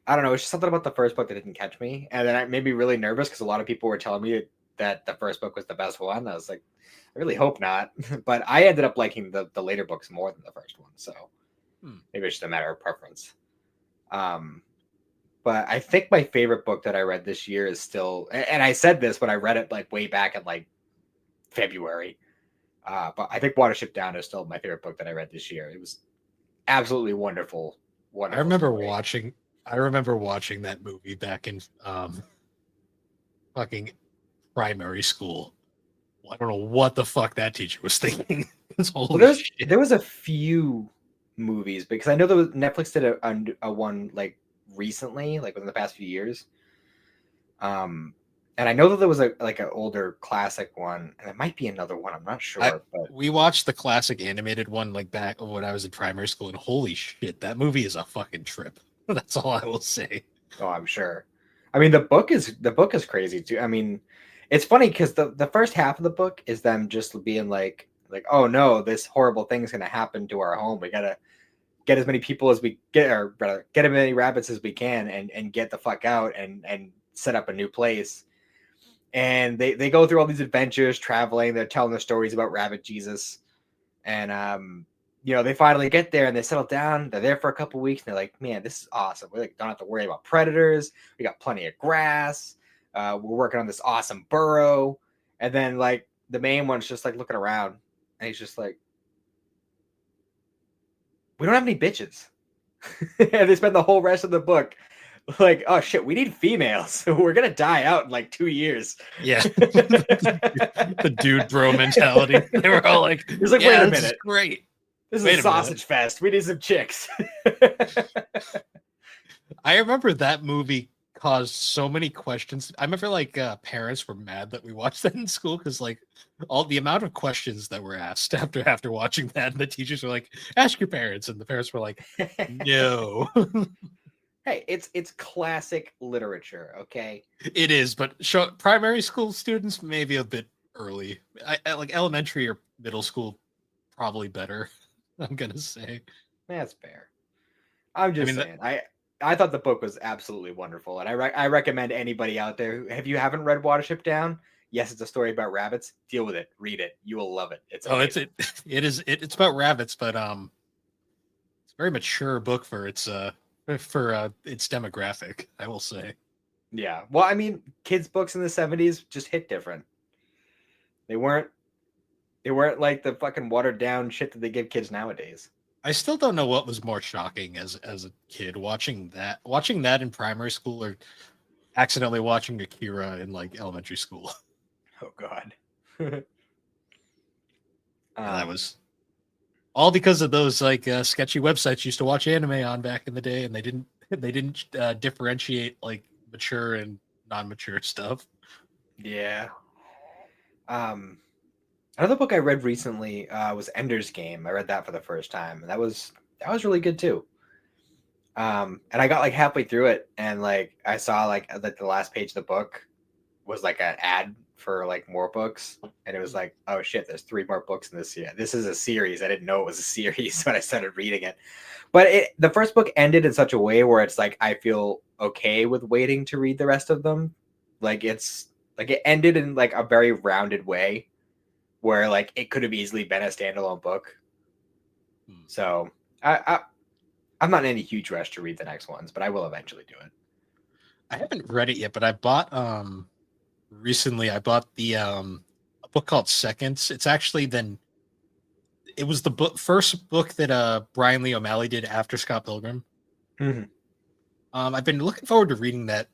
I don't know. It's just something about the first book that didn't catch me, and then it made me really nervous because a lot of people were telling me that the first book was the best one. I was like, I really hope not, but I ended up liking the later books more than the first one. So maybe it's just a matter of preference. But I think my favorite book that I read this year is still, and I said this when I read it like way back in like February. But I think Watership Down is still my favorite book that I read this year. It was absolutely wonderful. I remember watching that movie back in fucking primary school. I don't know what the fuck that teacher was thinking. There was a few movies because I know Netflix did a one like recently, like within the past few years. And I know that there was an older classic one, and it might be another one. I'm not sure. But we watched the classic animated one like back when I was in primary school, and holy shit, that movie is a fucking trip. That's all I will say. Oh, I'm sure. I mean, the book is crazy too. I mean, it's funny because the first half of the book is them just being like, oh no, this horrible thing's gonna happen to our home. We gotta get as many people as we get, or rather, get as many rabbits as we can, and get the fuck out and set up a new place. And they go through all these adventures, traveling. They're telling their stories about Rabbit Jesus, and they finally get there and they settle down. They're there for a couple weeks. And they're like, man, this is awesome. We don't have to worry about predators. We got plenty of grass. We're working on this awesome burrow. And then like the main one's just like looking around, and he's just like, we don't have any bitches. And they spend the whole rest of the book like, oh shit, we need females. We're gonna die out in like 2 years. Yeah. The dude bro mentality. They were all like, It's like, wait yeah, a this is minute. great. This Wait is a minute. sausage fest. We need some chicks. I remember that movie caused so many questions. I remember like parents were mad that we watched that in school because like all the amount of questions that were asked after watching that, and the teachers were like, "Ask your parents," and the parents were like, "No." Hey, it's classic literature, okay? It is, but primary school students maybe a bit early. I like elementary or middle school, probably better. I'm gonna say. That's fair. I'm I just mean, saying. I thought the book was absolutely wonderful, and I recommend anybody out there if you haven't read Watership Down. Yes, it's a story about rabbits. Deal with it. Read it. You will love it. It's amazing. it's about rabbits, but it's a very mature book for its demographic, I will say. Yeah. Well, I mean, kids' books in the 70s just hit different. They weren't like the fucking watered down shit that they give kids nowadays. I still don't know what was more shocking as a kid watching that in primary school or accidentally watching Akira in like elementary school. Oh god. That was all because of those like sketchy websites you used to watch anime on back in the day, and they didn't differentiate like mature and non-mature stuff. Yeah. Another book I read recently was Ender's Game. I read that for the first time, and that was really good too. And I got like halfway through it, and like I saw like the last page of the book was like an ad for like more books, and it was like, oh shit, there's 3 more books in this year. This is a series. I didn't know it was a series when I started reading it. But the first book ended in such a way where it's like I feel okay with waiting to read the rest of them. Like it's like it ended in like a very rounded way where like it could have easily been a standalone book. So I'm not in any huge rush to read the next ones, but I will eventually do it. I haven't read it yet, but I bought recently I bought the a book called Seconds. It's actually it was the first book that Brian Lee O'Malley did after Scott Pilgrim. Mm-hmm. I've been looking forward to reading that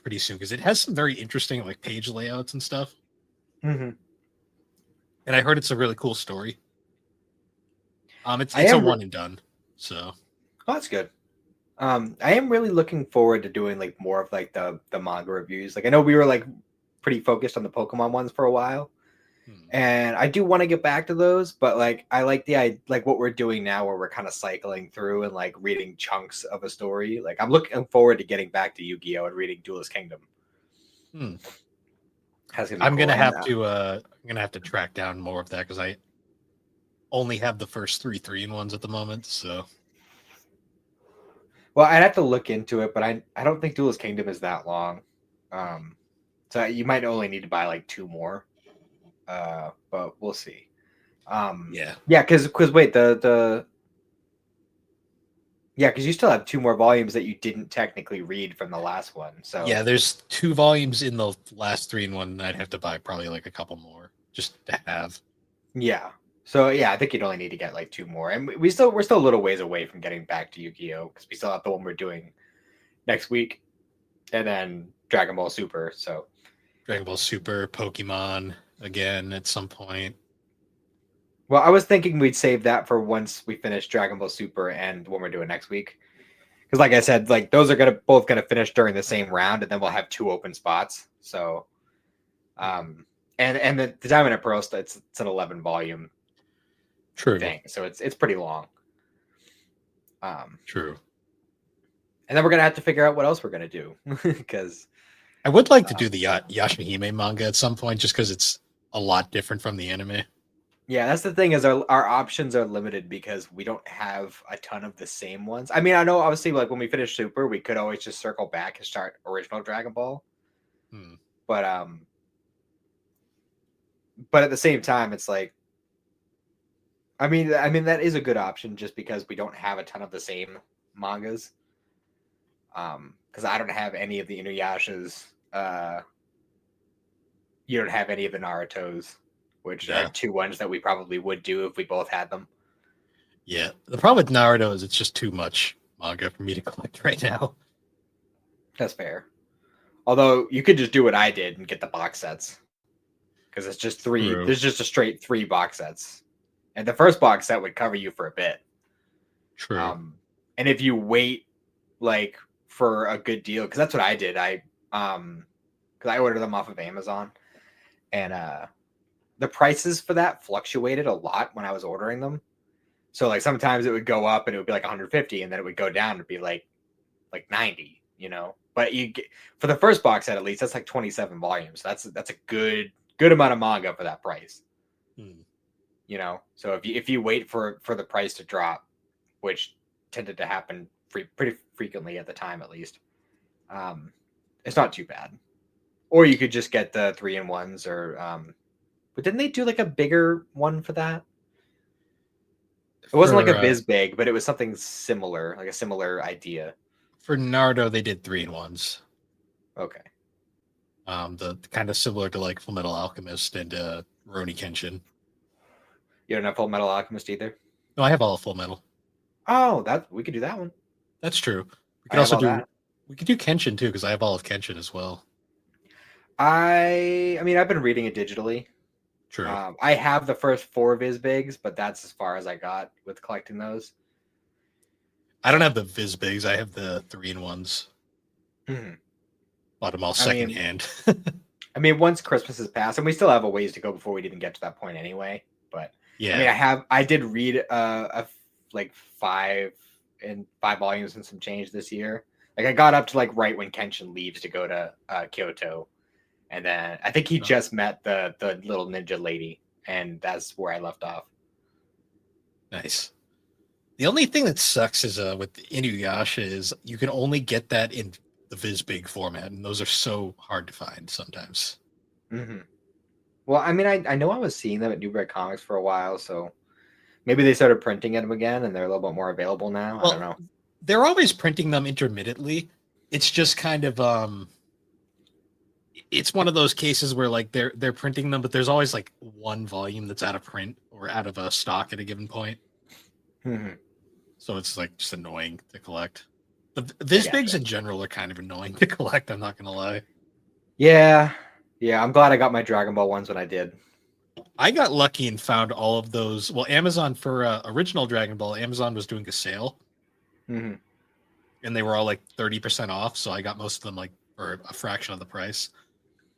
pretty soon because it has some very interesting like page layouts and stuff. Mm-hmm. And I heard it's a really cool story. It's a one and done. So that's good. I am really looking forward to doing like more of like the manga reviews. Like I know we were like pretty focused on the Pokemon ones for a while, and I do want to get back to those. But like I like like what we're doing now, where we're kind of cycling through and like reading chunks of a story. Like I'm looking forward to getting back to Yu-Gi-Oh and reading Duelist Kingdom. I'm gonna have to track down more of that because I only have the first 3 3-in-1s at the moment. So, well, I'd have to look into it, but I don't think Duelist Kingdom is that long. So you might only need to buy like 2 more. But we'll see. Yeah, because wait, because you still have 2 more volumes that you didn't technically read from the last one. So yeah, there's 2 volumes in the last 3-in-1, and I'd have to buy probably like a couple more just to have. Yeah. So yeah, I think you'd only need to get like 2 more, and we're still a little ways away from getting back to Yu-Gi-Oh because we still have the one we're doing next week, and then Dragon Ball Super. So Dragon Ball Super, Pokemon again at some point. Well, I was thinking we'd save that for once we finish Dragon Ball Super and the one we're doing next week. Because like I said, like those are both gonna finish during the same round, and then we'll have 2 open spots. So and the Diamond and Pearl, it's an 11 volume thing. So it's pretty long. True. And then we're gonna have to figure out what else we're gonna do. Because I would like to do the Yashahime manga at some point just because it's a lot different from the anime. Yeah, that's the thing is our options are limited because we don't have a ton of the same ones. I mean, I know obviously like when we finish Super, we could always just circle back and start original Dragon Ball. But at the same time, it's like I mean that is a good option just because we don't have a ton of the same mangas. Because I don't have any of the Inuyashas. You don't have any of the Narutos, which are 2 ones that we probably would do if we both had them. Yeah, the problem with Naruto is it's just too much manga for me to collect right now. That's fair. Although you could just do what I did and get the box sets. Because it's just three. True. There's just a straight 3 box sets. And the first box set would cover you for a bit. True. And if you wait like for a good deal, because that's what I did. Because I ordered them off of Amazon. And the prices for that fluctuated a lot when I was ordering them. So like sometimes it would go up and it would be like 150, and then it would go down to be like 90, you know. But you get, for the first box set at least, that's like 27 volumes. That's a good amount of manga for that price. You know, so if you wait for the price to drop, which tended to happen pretty frequently at the time at least, it's not too bad. Or you could just get the 3-in-1s, or but didn't they do like a bigger one for that? It wasn't like a Viz Big, but it was something similar, like a similar idea. For Naruto, they did 3-in-1s. Okay. The kind of similar to like Full Metal Alchemist and Rurouni Kenshin. You don't have Full Metal Alchemist either? No, I have all of Full Metal. Oh, we could do that one. That's true. We could also do that. We could do Kenshin too, because I have all of Kenshin as well. I mean, I've been reading it digitally. True. I have the first 4 Viz Bigs, but that's as far as I got with collecting those. I don't have the Viz Bigs. I have the 3-in-1s. Bought them all secondhand. I mean, once Christmas has passed, and we still have a ways to go before we'd even get to that point anyway. But yeah, I mean, I did read like 5 volumes and some change this year. Like I got up to like right when Kenshin leaves to go to Kyoto. And then I think he just met the little ninja lady, and that's where I left off. Nice. The only thing that sucks is with the Inuyasha is you can only get that in the Viz Big format, and those are so hard to find sometimes. Well, I mean, I know I was seeing them at Newbury Comics for a while, so maybe they started printing them again, and they're a little bit more available now. Well, I don't know. They're always printing them intermittently. It's just kind of it's one of those cases where like they're printing them, but there's always like one volume that's out of print or out of stock at a given point. So it's like just annoying to collect. The Viz Bigs in general are kind of annoying to collect. I'm not gonna lie. Yeah, I'm glad I got my Dragon Ball ones when I did. I got lucky and found all of those. Well, Amazon for original Dragon Ball, Amazon was doing a sale, and they were all like 30% off. So I got most of them like for a fraction of the price.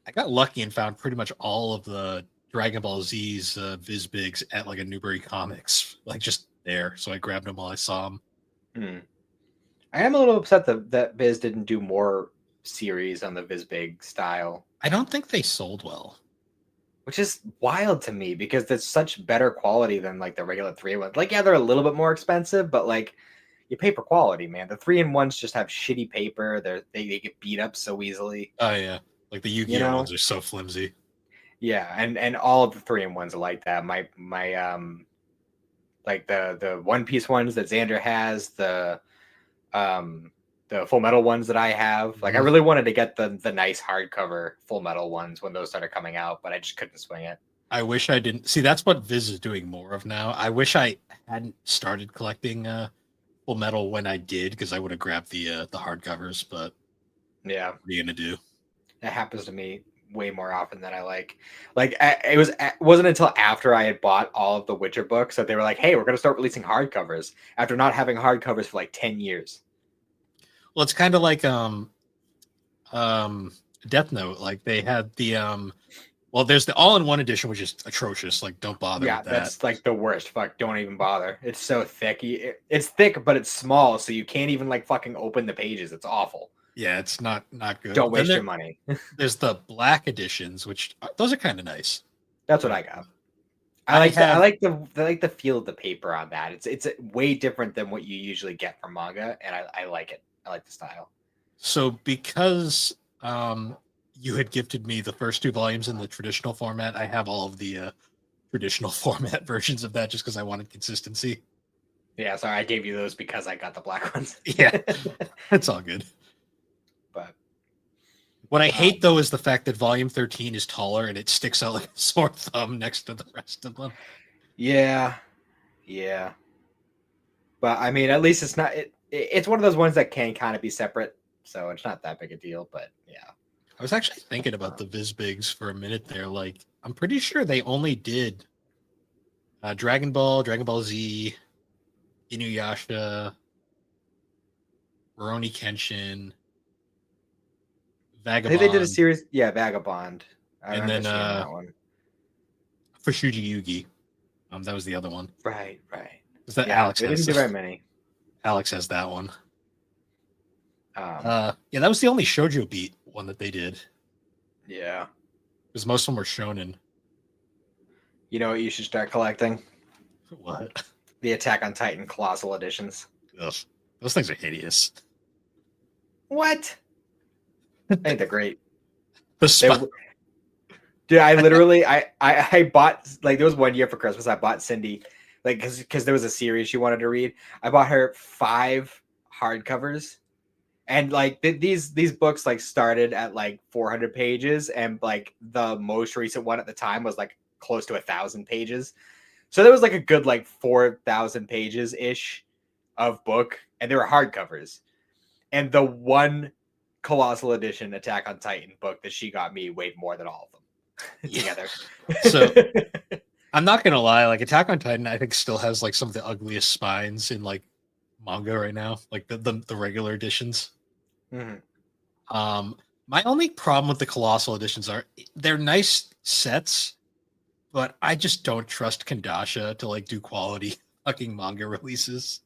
I got lucky and found pretty much all of the Dragon Ball Z's Viz Bigs at like a Newbury Comics, like just there. So I grabbed them while I saw them. I am a little upset that Viz didn't do more series on the Viz Big style. I don't think they sold well, which is wild to me because it's such better quality than like the regular 3-in-1s. Like, yeah, they're a little bit more expensive, but like you pay for quality, man. The 3-in-1s just have shitty paper. They get beat up so easily. Oh yeah. Like the Yu-Gi-Oh ones are so flimsy. Yeah, and all of the 3-in-1s are like that. My like the One Piece ones that Xander has, the Full Metal ones that I have. Like I really wanted to get the nice hardcover Full Metal ones when those started coming out, but I just couldn't swing it. I wish I didn't. See, that's what Viz is doing more of now. I wish I hadn't started collecting Full Metal when I did, because I would have grabbed the hardcovers, but yeah, what are you gonna do? That happens to me way more often than I like. Like it wasn't until after I had bought all of the Witcher books that they were like, "Hey, we're going to start releasing hardcovers," after not having hardcovers for like 10 years. Well, it's kind of like Death Note. Like they had the well, there's the all-in-one edition, which is atrocious. Like, don't bother with that. That's like the worst. Fuck, don't even bother. It's so thick. It's thick, but it's small, so you can't even like fucking open the pages. It's awful. Yeah, it's not good. Don't waste your money. There's the black editions, which those are kind of nice. That's what I got. I like the feel of the paper on that. It's way different than what you usually get from manga, and I like it. I like the style. So because you had gifted me the first 2 volumes in the traditional format, I have all of the traditional format versions of that just because I wanted consistency. Yeah, sorry, I gave you those because I got the black ones. Yeah, it's all good. But what I hate, though, is the fact that volume 13 is taller and it sticks out like a sore thumb next to the rest of them. Yeah. But I mean, at least it's not. it's one of those ones that can kind of be separate, so it's not that big a deal. But yeah, I was actually thinking about the Vizbigs for a minute there. Like, I'm pretty sure they only did Dragon Ball, Dragon Ball Z, Inuyasha, Rurouni Kenshin, I think they did a Vagabond, series. Yeah, Vagabond. I and remember then seeing that one. Fushigi Yugi. That was the other one. Right, right. Was that Yeah, they didn't do very many. Alex has that one. Um, Yeah, that was the only Shoujo Beat one that they did. yeah. Because most of them were shonen. You know what you should start collecting? What? The Attack on Titan Colossal Editions. Ugh. Those things are hideous. What? I think they're great. The Dude, I literally I bought, like, there was one year for Christmas I bought Cindy, like, because there was a series she wanted to read. I bought her 5 hardcovers, and like these books like started at like 400 pages, and like the most recent one at the time was like close to 1,000 pages. So there was like a good like 4,000 pages ish of book, and they were hardcovers. And the one Colossal Edition Attack on Titan book that she got me weighed more than all of them together. So I'm not gonna lie, like Attack on Titan, I think still has like some of the ugliest spines in like manga right now, like the regular editions. Mm-hmm. My only problem with the Colossal editions are they're nice sets, but I just don't trust Kandasha to like do quality fucking manga releases.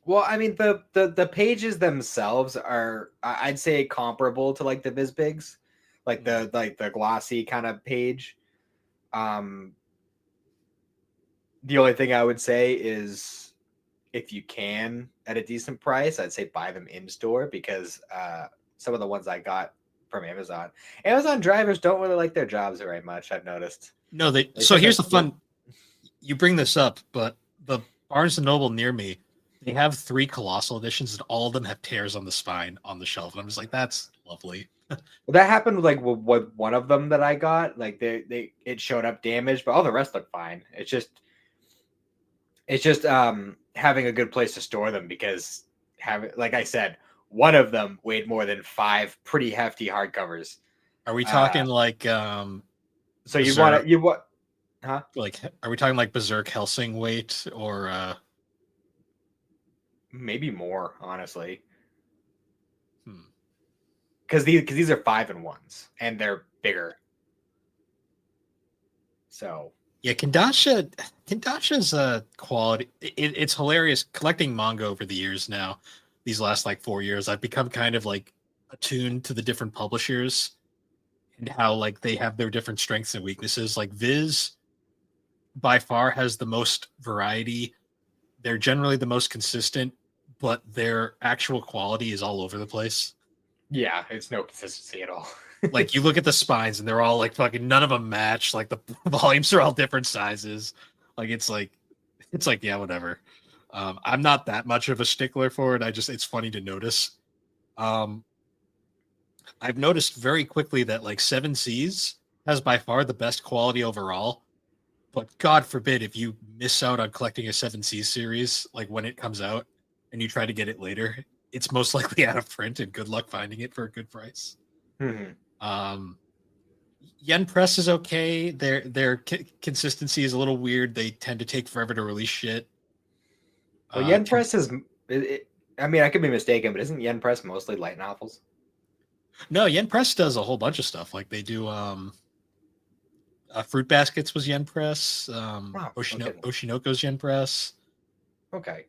Well, I mean, the pages themselves are, I'd say, comparable to like the Vizbigs, like the glossy kind of page. The only thing I would say is, if you can at a decent price, I'd say buy them in store, because some of the ones I got from Amazon drivers don't really like their jobs very much. I've noticed. No, so here's the fun. You bring this up, but the Barnes and Noble near me, they have 3 Colossal editions, and all of them have tears on the spine on the shelf. And I'm just like, that's lovely. Well, that happened with like with one of them that I got. Like it showed up damaged, but all the rest look fine. It's just having a good place to store them, because like I said, one of them weighed more than 5 pretty hefty hardcovers. Are we talking like so you want huh? Like, are we talking like Berserk Helsing weight, or maybe more, honestly? Because these are 5-in-1s, and they're bigger. So yeah, Kandasha's quality. It's hilarious collecting manga over the years now. These last like 4 years, I've become kind of like attuned to the different publishers and how like they have their different strengths and weaknesses. Like Viz by far has the most variety. They're generally the most consistent, but their actual quality is all over the place. yeah, it's no consistency at all. Like, you look at the spines and they're all like fucking, none of them match. Like the volumes are all different sizes. Like it's like yeah, whatever. I'm not that much of a stickler for it. It's funny to notice. I've noticed very quickly that like Seven Seas has by far the best quality overall. But God forbid if you miss out on collecting a Seven Seas series, like when it comes out and you try to get it later, it's most likely out of print, and good luck finding it for a good price. Yen Press is okay. Their consistency is a little weird. They tend to take forever to release shit. Well, Yen Press is. I mean, I could be mistaken, but isn't Yen Press mostly light novels? No, Yen Press does a whole bunch of stuff. Like they do. Fruit Baskets was Yen Press. Oshinoko's Yen Press. Okay,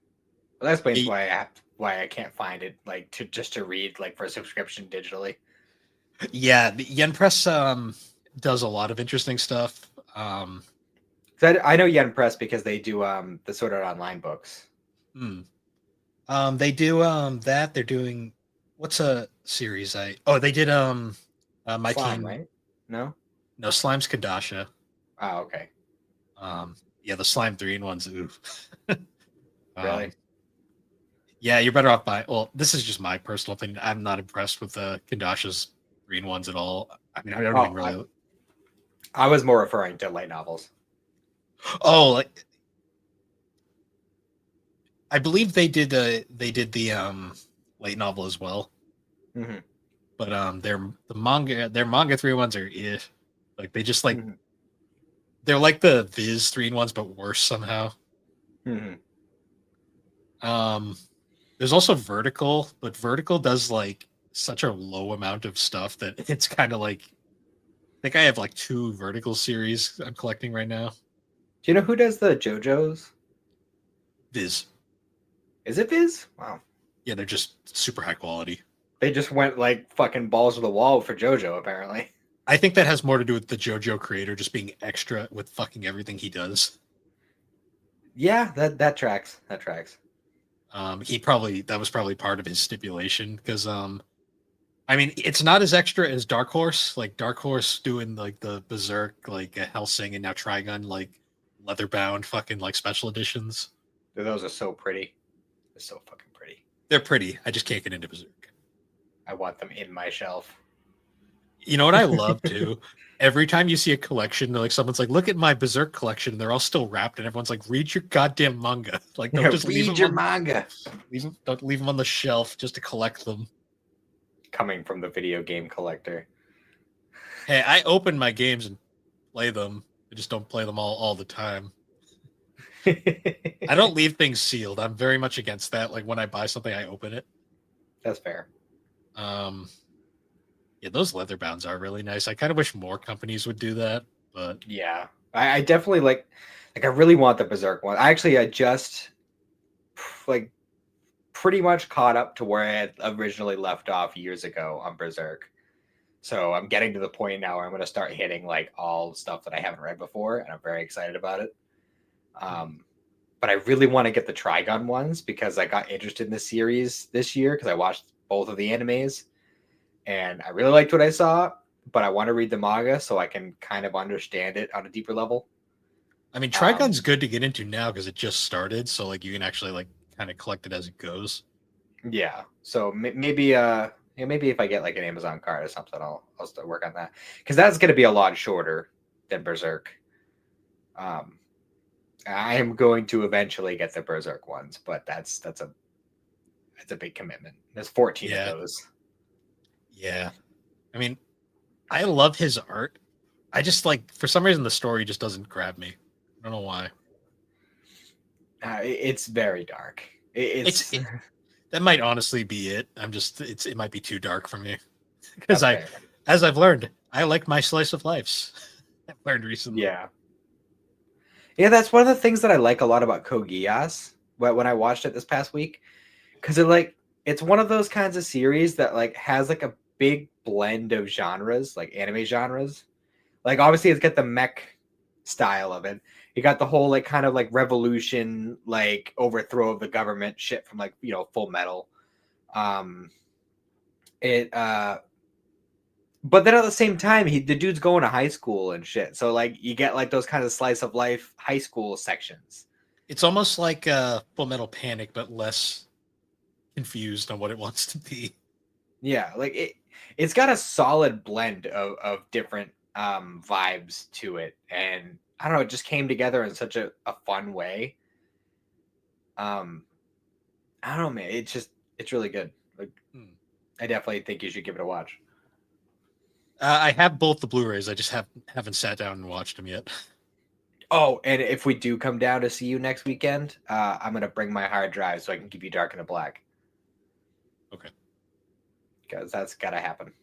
well, that explains why I can't find it, like to read, like, for a subscription digitally. Yeah, the Yen Press does a lot of interesting stuff. I know Yen Press because they do the Sword Art Online books. They do that. They're doing, what's a series? They did My Slime, Teen, right? No, Slime's Kadasha. Oh, okay. Yeah, the Slime 3-in-1s. Ooh. Really? Yeah, you're better off by. Well, this is just my personal opinion. I'm not impressed with the Kandasha's 3-in-1s at all. I mean, I don't even really. I was more referring to light novels. Oh, like I believe they did the light novel as well. Mm-hmm. But their manga 3-in-1s are like they just like Mm-hmm. they're like the Viz 3-in-1s but worse somehow. Mm-hmm. Um, there's also Vertical, but Vertical does like such a low amount of stuff that it's kind of like I think I have like 2 Vertical series I'm collecting right now. Do you know who does the JoJo's? Viz, Is it Viz? Wow. yeah, they're just super high quality. They just went like fucking balls to the wall for JoJo, apparently. I think that has more to do with the JoJo creator just being extra with fucking everything he does. Yeah, that tracks. That tracks. That was probably part of his stipulation because I mean, it's not as extra as Dark Horse. Like Dark Horse doing like the Berserk, like a Hellsing, and now Trigun, like leather bound, fucking like special editions. Those are so pretty. They're so fucking pretty. They're pretty. I just can't get into Berserk. I want them in my shelf. You know what I love too? Every time you see a collection, like someone's like, "Look at my Berserk collection," and they're all still wrapped, and everyone's like, "Read your goddamn manga!" Like, don't just leave read them your on, manga. don't leave them on the shelf just to collect them. Coming from the video game collector. Hey, I open my games and play them. I just don't play them all the time. I don't leave things sealed. I'm very much against that. Like when I buy something, I open it. That's fair. Yeah, those leather bounds are really nice. I kind of wish more companies would do that, but Yeah, I definitely like I really want the Berserk one. I just like pretty much caught up to where I had originally left off years ago on Berserk. So I'm getting to the point now where I'm going to start hitting like all stuff that I haven't read before, and I'm very excited about it. But I really want to get the Trigun ones because I got interested in the series this year because I watched both of the animes, and I really liked what I saw. But I want to read the manga so I can kind of understand it on a deeper level. I mean, Trigun's good to get into now because it just started, so like you can actually like kind of collect it as it goes. Yeah, so maybe maybe if I get like an Amazon card or something, I'll start work on that because that's going to be a lot shorter than Berserk. I am going to eventually get the Berserk ones, but that's a big commitment. There's 14 of those. Yeah. I mean, I love his art. I just like for some reason the story just doesn't grab me. I don't know why. It's very dark. That might honestly be it. It might be too dark for me because as I've learned, I like my slice of lives. I've learned recently. Yeah, that's one of the things that I like a lot about Code Geass when I watched it this past week, because it's one of those kinds of series that like has like a big blend of genres, like anime genres. Like obviously it's got the mech style of it. You got the whole like kind of like revolution, like overthrow of the government shit from like, Full Metal. But then at the same time, the dude's going to high school and shit. So like you get like those kind of slice of life high school sections. It's almost like Full Metal Panic, but less confused on what it wants to be. Yeah, like it's got a solid blend of different vibes to it, and I don't know, it just came together in such a fun way. I don't know, man. It's really good. Like, I definitely think you should give it a watch. I have both the Blu-rays. I just haven't sat down and watched them yet. Oh, and if we do come down to see you next weekend, I'm gonna bring my hard drive so I can give you Dark into Black. Okay. Because that's gotta happen.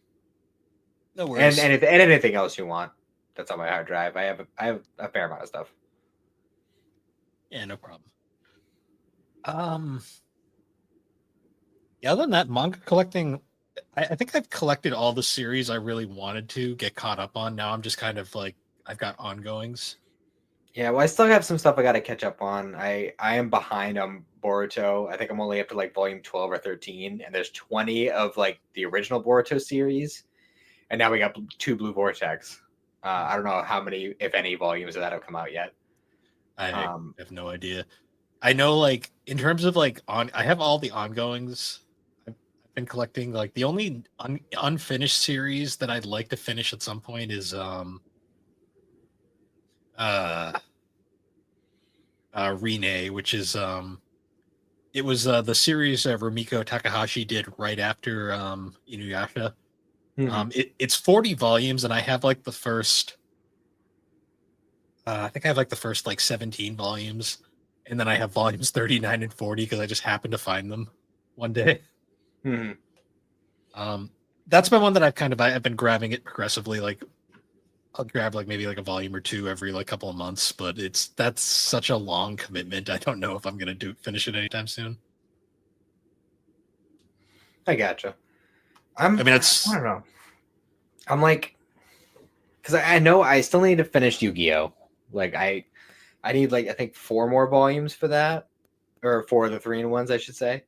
No worries. And if anything else you want, that's on my hard drive. I have a fair amount of stuff. Yeah, no problem. Yeah, other than that, manga collecting, I think I've collected all the series I really wanted to get caught up on. Now I'm just kind of like I've got ongoings. Yeah, well, I still have some stuff I got to catch up on. I am behind on Boruto. I think I'm only up to like volume 12 or 13, and there's 20 of like the original Boruto series, and now we got 2 Blue Vortex. I don't know how many, if any, volumes of that have come out yet. I have no idea. I know, like in terms of like I have all the ongoings. I've been collecting. Like the only unfinished series that I'd like to finish at some point is Rene, which is It was the series Rumiko Takahashi did right after Inuyasha. Hmm. It's 40 volumes, and I have like the first. I think I have like the first like 17 volumes, and then I have volumes 39 and 40 because I just happened to find them one day. Hmm. Um, that's been one that I've been grabbing it progressively. Like I'll grab like maybe like a volume or two every like couple of months, but that's such a long commitment. I don't know if I'm gonna do finish it anytime soon. I gotcha. I mean, I don't know. I'm like, because I know I still need to finish Yu-Gi-Oh. Like I need like I think 4 more volumes for that, or for the 3-in-1s, I should say.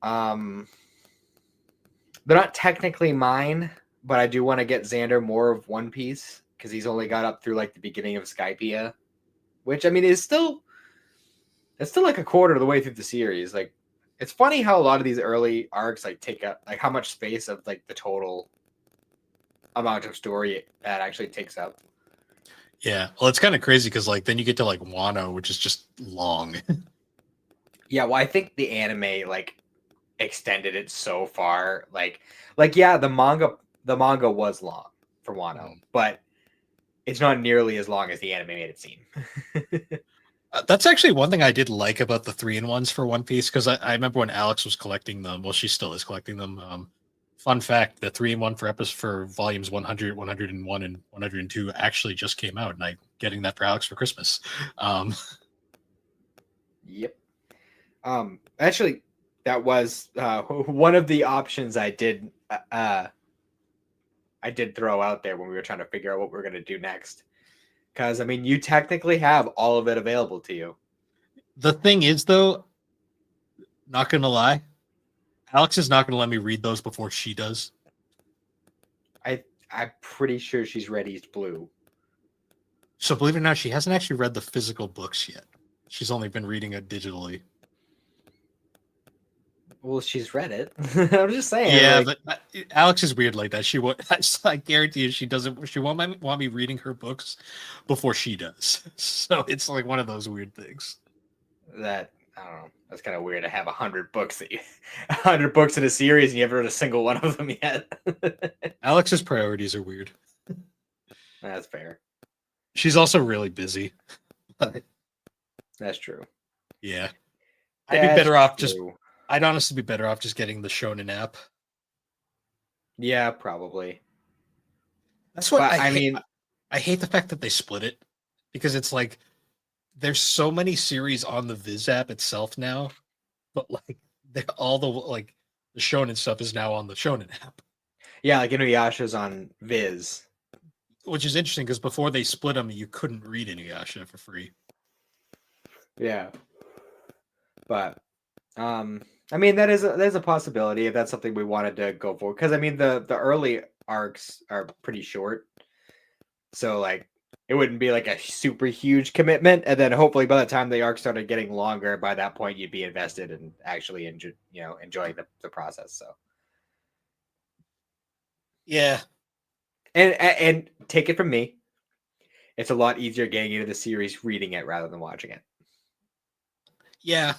Um, they're not technically mine, but I do want to get Xander more of One Piece because he's only got up through like the beginning of Skypiea, which I mean is still it's still like a quarter of the way through the series. Like it's funny how a lot of these early arcs like take up like how much space of like the total amount of story that actually takes up. yeah. Well, it's kind of crazy because like then you get to like Wano, which is just long. Yeah, well, I think the anime like extended it so far. Like yeah, the manga was long for Wano, but it's not nearly as long as the anime made it seem. That's actually one thing I did like about the 3-in-1s for One Piece because I remember when Alex was collecting them. Well, she still is collecting them. Fun fact: the 3-in-1 for episode for volumes 100, 101, and 102 actually just came out, and I'm getting that for Alex for Christmas. Um, Yep. Actually, that was one of the options I did throw out there when we were trying to figure out what we're gonna do next. Because I mean, you technically have all of it available to you. the thing is, though, not gonna lie, Alex is not gonna let me read those before she does. I'm pretty sure she's read East Blue. So believe it or not, she hasn't actually read the physical books yet. She's only been reading it digitally. Well, she's read it. I'm just saying, Yeah, like, but Alex is weird like that. She won't. I guarantee you, she doesn't. She won't want me reading her books before she does. So it's like one of those weird things. that I don't know. That's kind of weird to have 100 books 100 books in a series and you haven't read a single one of them yet. Alex's priorities are weird. That's fair. She's also really busy. That's true. Yeah, I'd be That's better off just. true. I'd honestly be better off just getting the Shonen app. Yeah, probably. That's what But I I hate. mean, I hate the fact that they split it because it's like there's so many series on the Viz app itself now, but like all the Shonen stuff is now on the Shonen app, yeah, like Inuyasha's on Viz. which is interesting because before they split them, you couldn't read Inuyasha for free. Yeah. But I mean there's a possibility if that's something we wanted to go for. Because I mean the early arcs are pretty short. So like it wouldn't be like a super huge commitment, and then hopefully by the time the arc started getting longer, by that point you'd be invested and actually enjoying the process. So Yeah, and take it from me, it's a lot easier getting into the series reading it rather than watching it. yeah,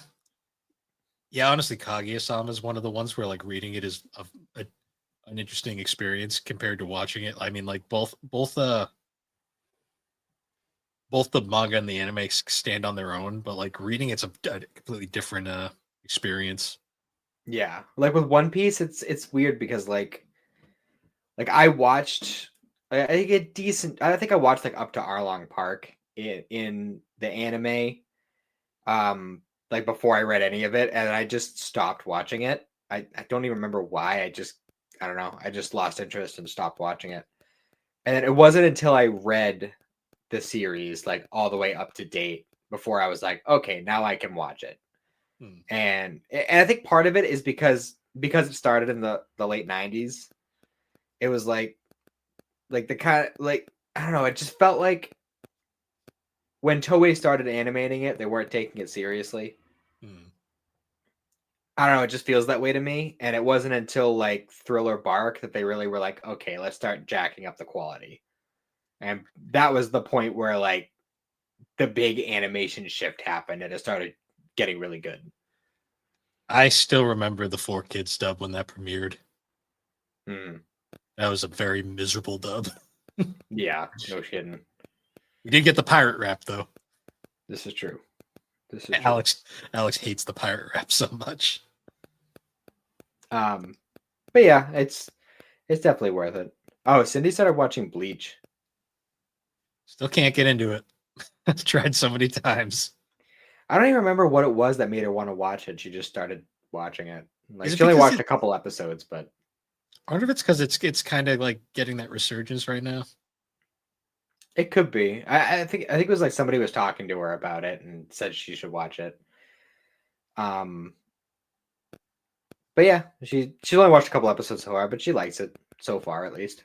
yeah. Honestly, Kaguya-sama is one of the ones where like reading it is an interesting experience compared to watching it. I mean, like both the manga and the anime stand on their own, but like reading it's a completely different experience. Yeah, like with One Piece, it's weird because like I watched I think a decent I think I watched like up to Arlong Park in the anime like before I read any of it, and I just stopped watching it. I don't even remember why. I don't know. I just lost interest and stopped watching it. And it wasn't until I read the series like all the way up to date before I was like, okay, now I can watch it. Hmm. And I think part of it is because it started in the late 90s. It was like the kind of like I don't know, it just felt like when Toei started animating it, they weren't taking it seriously. Hmm. I don't know, it just feels that way to me. And it wasn't until like Thriller Bark that they really were like, okay, let's start jacking up the quality. And that was the point where like the big animation shift happened and it started getting really good. I still remember the 4Kids dub when that premiered. Mm. That was a very miserable dub. Yeah, no kidding. We did get the pirate rap though. This is true. This is true. Alex hates the pirate rap so much. But yeah, it's definitely worth it. Oh, Cindy started watching Bleach. Still can't get into it. I've tried so many times. I don't even remember what it was that made her want to watch it. She just started watching it. Like, Is it she only because watched a couple episodes, but part of it's because it's kind of like getting that resurgence right now. it could be. I think it was like somebody was talking to her about it and said she should watch it. But yeah, she's only watched a couple episodes so far, but she likes it so far at least.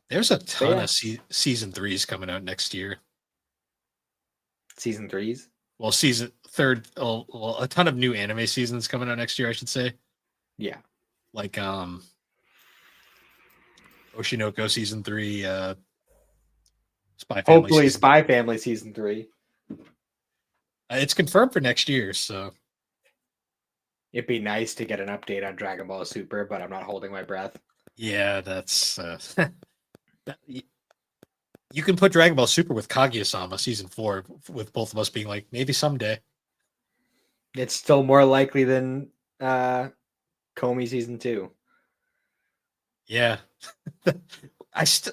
There's a ton yeah. of season 3s coming out next year. Season 3s? Well, season third, well, a ton of new anime seasons coming out next year, I should say. Yeah. Like Oshinoko season 3, Spy Family. Hopefully Spy Family season 3. It's confirmed for next year, so it'd be nice to get an update on Dragon Ball Super, but I'm not holding my breath. Yeah, that's you can put Dragon Ball Super with Kaguya-sama season 4, with both of us being like, maybe someday. It's still more likely than Komi season 2. Yeah.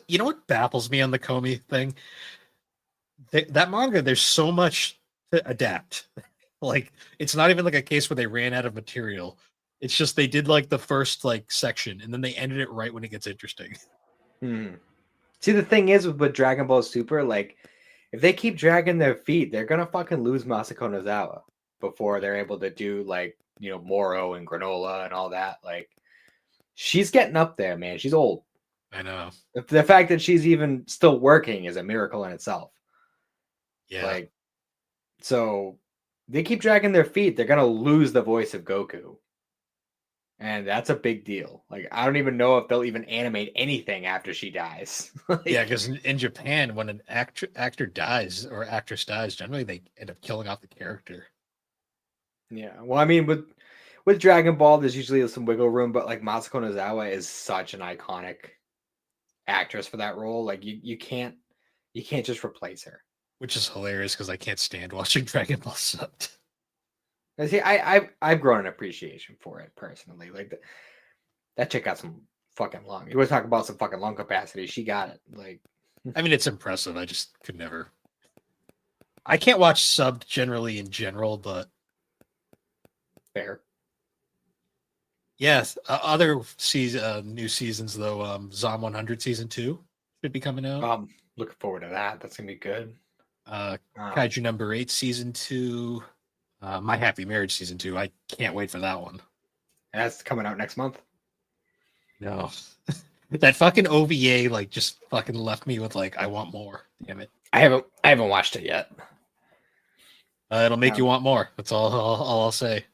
You know what baffles me on the Komi thing? That manga, there's so much to adapt. Like, it's not even like a case where they ran out of material. It's just they did like the first like section and then they ended it right when it gets interesting. See, the thing is with Dragon Ball Super, like, if they keep dragging their feet, they're gonna fucking lose Masako Nozawa before they're able to do like, you know, Moro and Granola and all that. Like, she's getting up there, man. She's old. I know. The fact that she's even still working is a miracle in itself. Yeah. Like, so they keep dragging their feet, they're gonna lose the voice of Goku. And that's a big deal. Like, I don't even know if they'll even animate anything after she dies. Like, yeah, because in Japan, when an actor dies or actress dies, generally they end up killing off the character. Yeah. Well, I mean, with Dragon Ball, there's usually some wiggle room, but like Masako Nozawa is such an iconic actress for that role. Like, you can't just replace her. Which is hilarious because I can't stand watching Dragon Ball subbed. See, I've grown an appreciation for it personally. Like, that chick got some fucking lung. You want to talk about some fucking lung capacity? She got it. Like, I mean, it's impressive. I just could never. I can't watch subbed generally in general, but fair. Yes, other new seasons though. Zom 100 season 2 should be coming out. Looking forward to that. That's gonna be good. Kaiju number 8 season 2. My Happy Marriage season 2. I can't wait for that one. That's coming out next month. No, that fucking OVA like just fucking left me with like I want more. Damn it. I haven't watched it yet. It'll make you want more. That's all I'll say.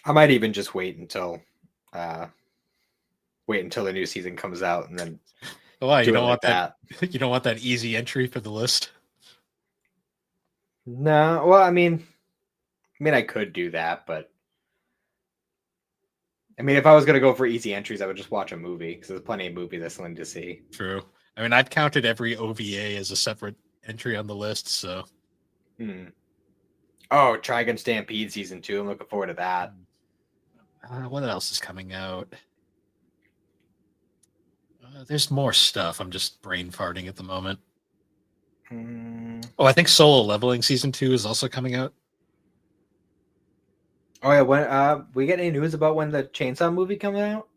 I might even just wait until the new season comes out and then. Why you don't want that? You don't want that easy entry for the list? No, well, I mean, I could do that, but I mean, if I was gonna go for easy entries, I would just watch a movie because there's plenty of movies that's something to see. True. I mean, I've counted every OVA as a separate entry on the list, so. Oh, Trigun Stampede season 2. I'm looking forward to that. What else is coming out? There's more stuff. I'm just brain farting at the moment. Oh, I think Solo Leveling season 2 is also coming out. Oh yeah, when we get any news about when the Chainsaw movie coming out?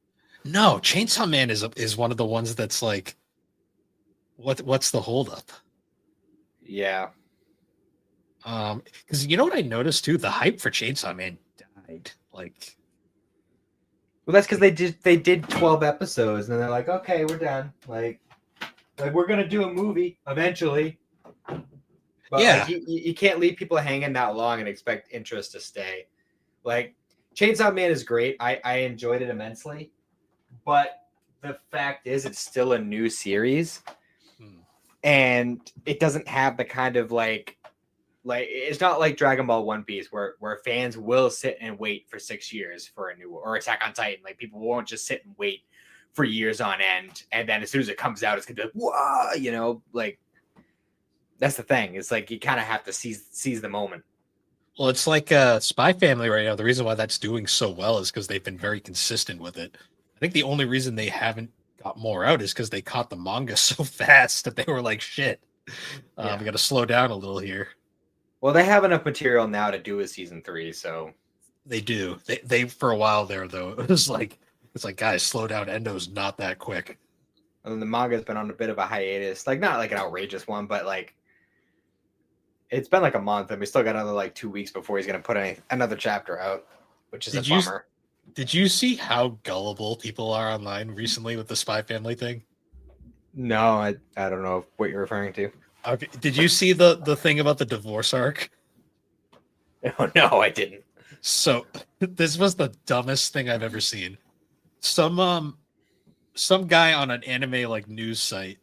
No, Chainsaw Man is one of the ones that's like, what's the holdup? Yeah. Because you know what I noticed too, the hype for Chainsaw Man died. Like, well, that's because they did 12 episodes and they're like, okay, we're done. Like we're gonna do a movie eventually. But yeah, like, you can't leave people hanging that long and expect interest to stay. Like, Chainsaw Man is great. I enjoyed it immensely, but the fact is, it's still a new series, and it doesn't have the kind of like Like it's not like Dragon Ball One Piece where fans will sit and wait for 6 years for a new, or Attack on Titan. Like people won't just sit and wait for years on end, and then as soon as it comes out, it's gonna be like, whoa, like that's the thing. It's like you kind of have to seize the moment. Well, it's like Spy Family right now. The reason why that's doing so well is because they've been very consistent with it. I think the only reason they haven't got more out is because they caught the manga so fast that they were like, shit, we got to slow down a little here. Well, they have enough material now to do a season 3, so they do. They for a while there though, it's like guys, slow down. Endo's not that quick. And the manga's been on a bit of a hiatus, like not like an outrageous one, but like it's been like a month, and we still got another like 2 weeks before he's gonna put another chapter out, which is a bummer. Did you see how gullible people are online recently with the Spy Family thing? No, I don't know what you're referring to. Okay. Did you see the thing about the divorce arc? Oh no, I didn't. So this was the dumbest thing I've ever seen. Some guy on an anime like news site,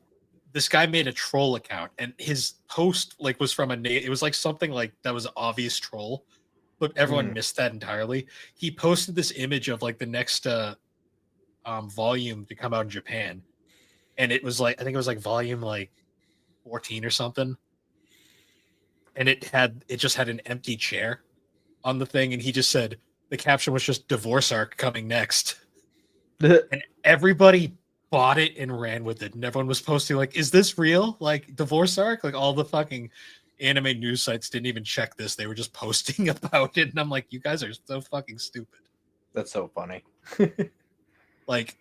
this guy made a troll account, and his post like was from it was like something like that was an obvious troll, but everyone missed that entirely. He posted this image of like the next volume to come out in Japan, and it was like, I think it was like volume like 14 or something, and it just had an empty chair on the thing, and he just said the caption was just divorce arc coming next. And everybody bought it and ran with it, and everyone was posting like, is this real? Like divorce arc? Like all the fucking anime news sites didn't even check this. They were just posting about it, and I'm like, you guys are so fucking stupid. That's so funny. Like,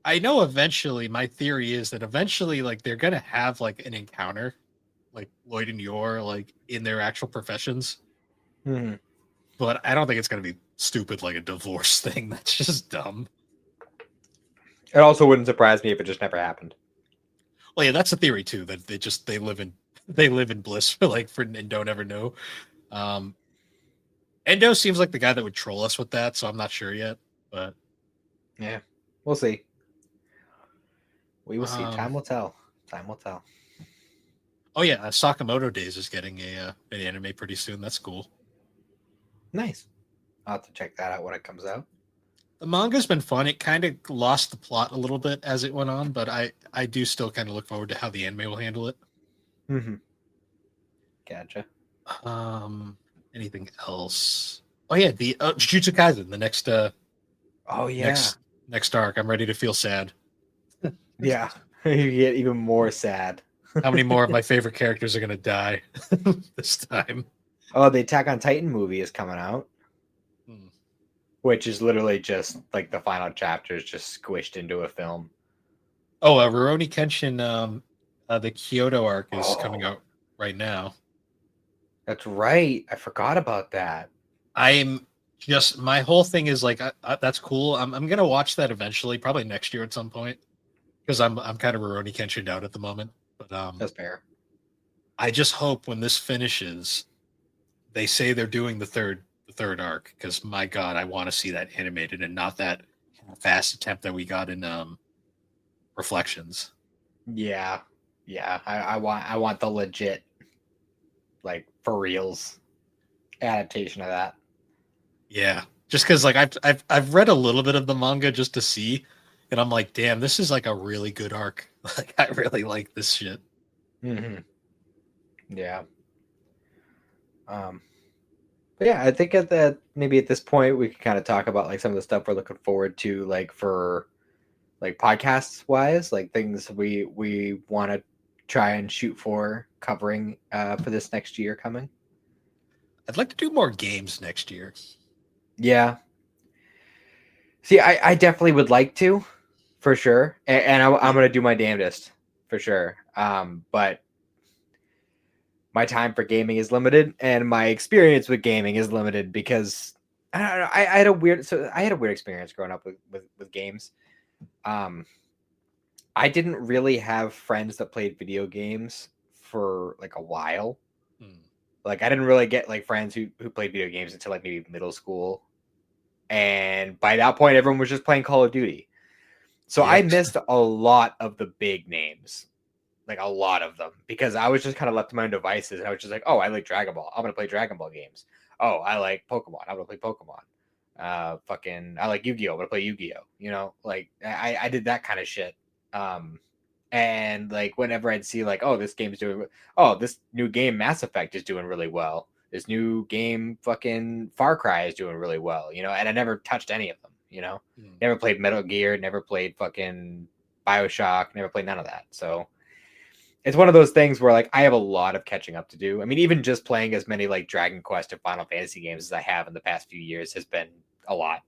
I know eventually, my theory is that eventually like they're gonna have like an encounter, like Lloyd and Yor, like in their actual professions. Mm-hmm. But I don't think it's gonna be stupid like a divorce thing. That's just dumb. It also wouldn't surprise me if it just never happened. Well, yeah, that's a theory too, that they live in bliss and don't ever know. Endo seems like the guy that would troll us with that, so I'm not sure yet. But yeah, we'll see. We will see. Time will tell. Time will tell. Oh yeah, Sakamoto Days is getting an anime pretty soon. That's cool. Nice. I'll have to check that out when it comes out. The manga's been fun. It kind of lost the plot a little bit as it went on, but I do still kind of look forward to how the anime will handle it. Mm-hmm. Gotcha. Anything else? Oh yeah, the Jujutsu Kaisen, the next next arc. I'm ready to feel sad. Yeah, you get even more sad. How many more of my favorite characters are gonna die this time? Oh, the Attack on Titan movie is coming out. Which is literally just like the final chapter is just squished into a film. Oh, Rurouni Kenshin, the Kyoto arc is coming out right now. That's right. I forgot about that. My whole thing is like, that's cool. I'm gonna watch that eventually, probably next year at some point, because I'm kind of Rurouni Kenshin out at the moment. But that's fair. I just hope when this finishes, they say they're doing the third arc, because my god, I want to see that animated and not that fast attempt that we got in Reflections. Yeah. I want the legit, like for reals adaptation of that. Yeah, just because like I've read a little bit of the manga just to see, and I'm like, damn, this is like a really good arc. Like I really like this shit. Mm-hmm. Yeah. But yeah, I think maybe at this point we could kind of talk about like some of the stuff we're looking forward to, like for like podcasts wise, like things we want to try and shoot for covering for this next year coming. I'd like to do more games next year. Yeah. See, I definitely would like to, for sure, and I'm gonna do my damnedest for sure. But my time for gaming is limited, and my experience with gaming is limited because I don't know. I had a weird experience growing up with games. I didn't really have friends that played video games for like a while. Like I didn't really get like friends who played video games until like maybe middle school. And by that point, everyone was just playing Call of Duty. So I missed a lot of the big names. like a lot of them, because I was just kind of left to my own devices, and I was just like, oh, I like Dragon Ball, I'm gonna play Dragon Ball games. Oh, I like Pokemon, I'm gonna play Pokemon. Fucking, I like Yu-Gi-Oh, I'm gonna play Yu-Gi-Oh. You know, like I did that kind of shit. And like whenever I'd see like, oh, this game's doing, oh, this new game Mass Effect is doing really well. This new game fucking Far Cry is doing really well. You know, and I never touched any of them. You know, never played Metal Gear, never played fucking BioShock, never played none of that. So it's one of those things where like I have a lot of catching up to do. I mean, even just playing as many like Dragon Quest or Final Fantasy games as I have in the past few years has been a lot.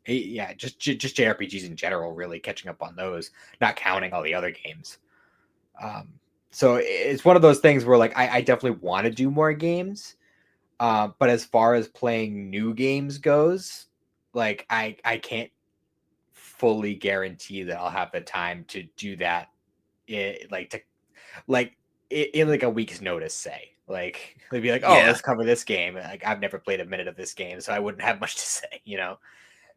Yeah, just JRPGs in general, really catching up on those, not counting all the other games. So it's one of those things where like I definitely want to do more games, but as far as playing new games goes, like I can't fully guarantee that I'll have the time to do that. In like a week's notice, say. Like they'd be like, oh, Yeah. let's cover this game. Like I've never played a minute of this game, so I wouldn't have much to say, you know.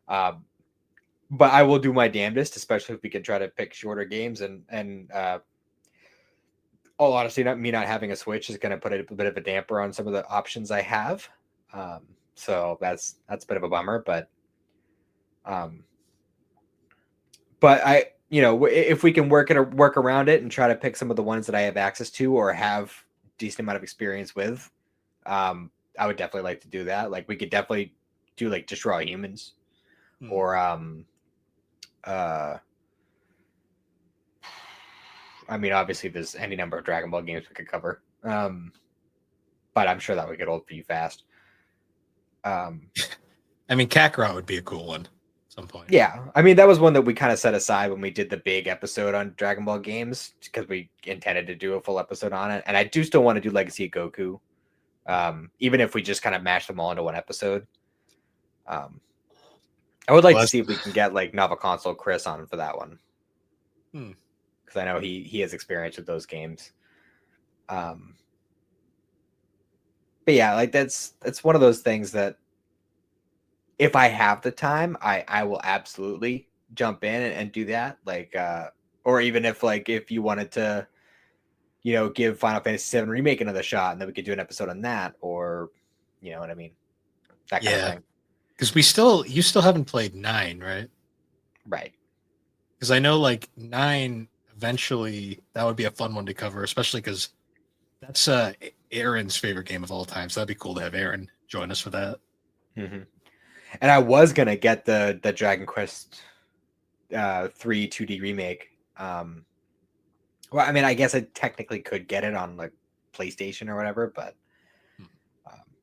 But I will do my damnedest, especially if we can try to pick shorter games. And all honesty, not having a Switch is going to put a bit of a damper on some of the options I have. So that's a bit of a bummer. But I, you know, if we can work around it and try to pick some of the ones that I have access to or have decent amount of experience with, I would definitely like to do that. Like we could definitely do like Destroy All Humans, or I mean, obviously there's any number of Dragon Ball games we could cover, but I'm sure that would get old pretty fast. I mean, Kakarot would be a cool one at some point. Yeah, I mean that was one that we kind of set aside when we did the big episode on Dragon Ball games, because we intended to do a full episode on it, and I do still want to do Legacy of Goku, even if we just kind of mash them all into one episode. I would like to see if we can get like Nova Console Chris on for that one, because I know he has experience with those games. But yeah, like that's one of those things that if I have the time, I will absolutely jump in and do that. Like, or even if you wanted to, you know, give Final Fantasy VII Remake another shot, and then we could do an episode on that, or you know what I mean, that kind of thing. Because you still haven't played 9, right? Right. Because I know like 9 eventually that would be a fun one to cover, especially because that's Aaron's favorite game of all time. So that'd be cool to have Aaron join us for that. Mm-hmm. And I was gonna get the Dragon Quest 3 2D remake. Well, I mean, I guess I technically could get it on like PlayStation or whatever, but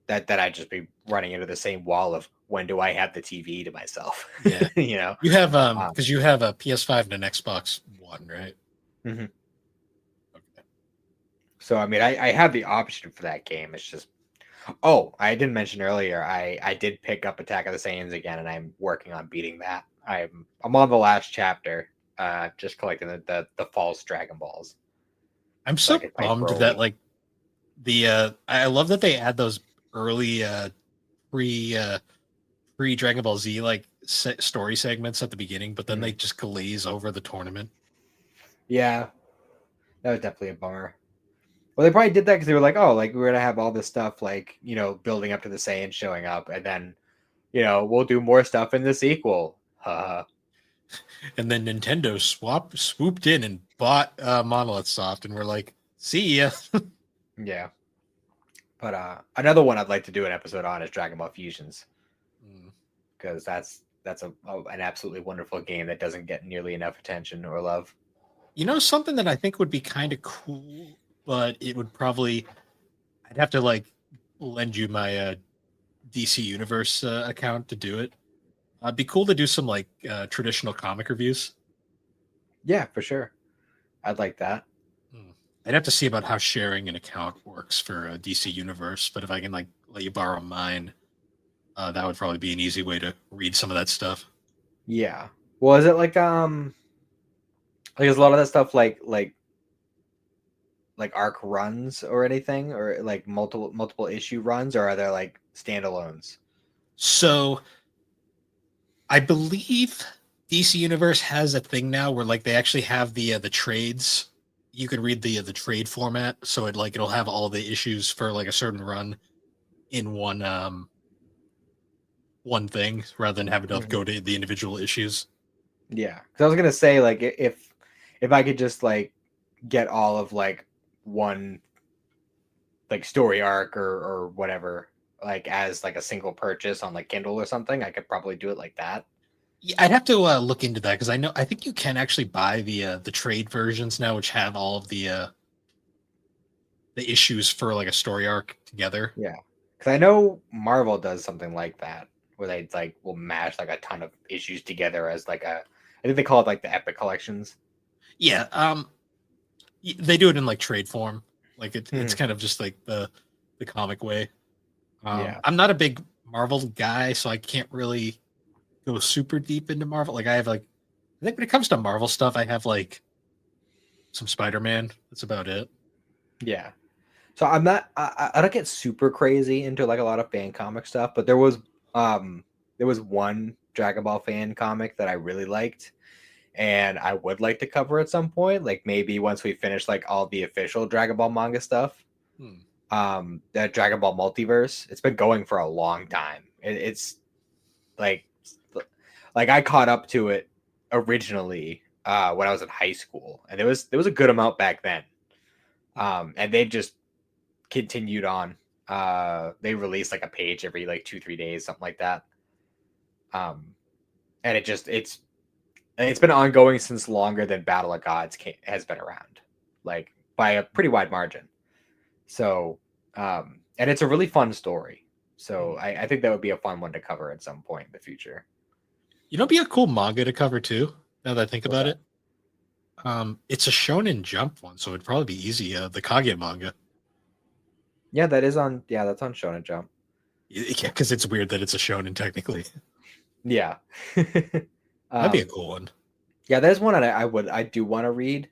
that I'd just be running into the same wall of when do I have the TV to myself? Yeah, you know, you have because you have a PS5 and an Xbox One, right? Mm-hmm. Okay. So I mean, I have the option for that game. It's just, oh, I didn't mention earlier. I did pick up Attack of the Saiyans again, and I'm working on beating that. I'm on the last chapter, just collecting the false Dragon Balls. I'm so bummed that like I love that they add those early pre Dragon Ball Z like story segments at the beginning, but then they just glaze over the tournament. Yeah, that was definitely a bummer. Well, they probably did that because they were like, oh, like we're gonna have all this stuff, like, you know, building up to the Saiyans showing up, and then, you know, we'll do more stuff in the sequel. And then Nintendo swooped in and bought Monolith Soft, and we're like, see ya. Yeah. But another one I'd like to do an episode on is Dragon Ball Fusions, because that's an absolutely wonderful game that doesn't get nearly enough attention or love. You know, something that I think would be kind of cool, but it would probably, I'd have to like lend you my DC Universe account to do it. It'd be cool to do some like traditional comic reviews. Yeah, for sure. I'd like that. I'd have to see about how sharing an account works for DC Universe, but if I can like let you borrow mine, that would probably be an easy way to read some of that stuff. Yeah. Well, is it like is a lot of that stuff like arc runs or anything, or like multiple issue runs, or are there like standalones? So I believe DC Universe has a thing now where like they actually have the trades. You can read the trade format, so it'll have all the issues for like a certain run in one thing rather than having to go Mhm. to the individual issues. Yeah, because I was gonna say like if I could just like get all of like one like story arc or whatever like as like a single purchase on like Kindle or something, I could probably do it like that. Yeah, I'd have to look into that because I think you can actually buy the trade versions now, which have all of the issues for like a story arc together. Yeah, because I know Marvel does something like that where they like will mash like a ton of issues together as like a I think they call it like the Epic collections. Yeah, they do it in like trade form, like it's Mhm. kind of just like the comic way. Yeah, I'm not a big Marvel guy, so I can't really go super deep into Marvel. Like I have like I think when it comes to Marvel stuff, I have like some Spider-Man. That's about it. yeah. So I'm not I don't get super crazy into like a lot of fan comic stuff, but there was one Dragon Ball fan comic that I really liked and I would like to cover at some point, like maybe once we finish like all the official Dragon Ball manga stuff. Hmm. That Dragon Ball multiverse, it's been going for a long time. It's like like I caught up to it originally when I was in high school, and there was a good amount back then. And they've just continued on. They release like a page every like 2-3 days, something like that. Um, and it's been ongoing since longer than Battle of Gods has been around, like by a pretty wide margin. So, and it's a really fun story. So Hmm. I think that would be a fun one to cover at some point in the future. You know, be a cool manga to cover too. Now that I think What's about that? it, it's a Shonen Jump one, so it'd probably be easy. The Kage manga. Yeah, that is on. Yeah, that's on Shonen Jump. Yeah, because it's weird that it's a shonen technically. Yeah. That'd be a um, cool one. yeah, there's one that I do want to read.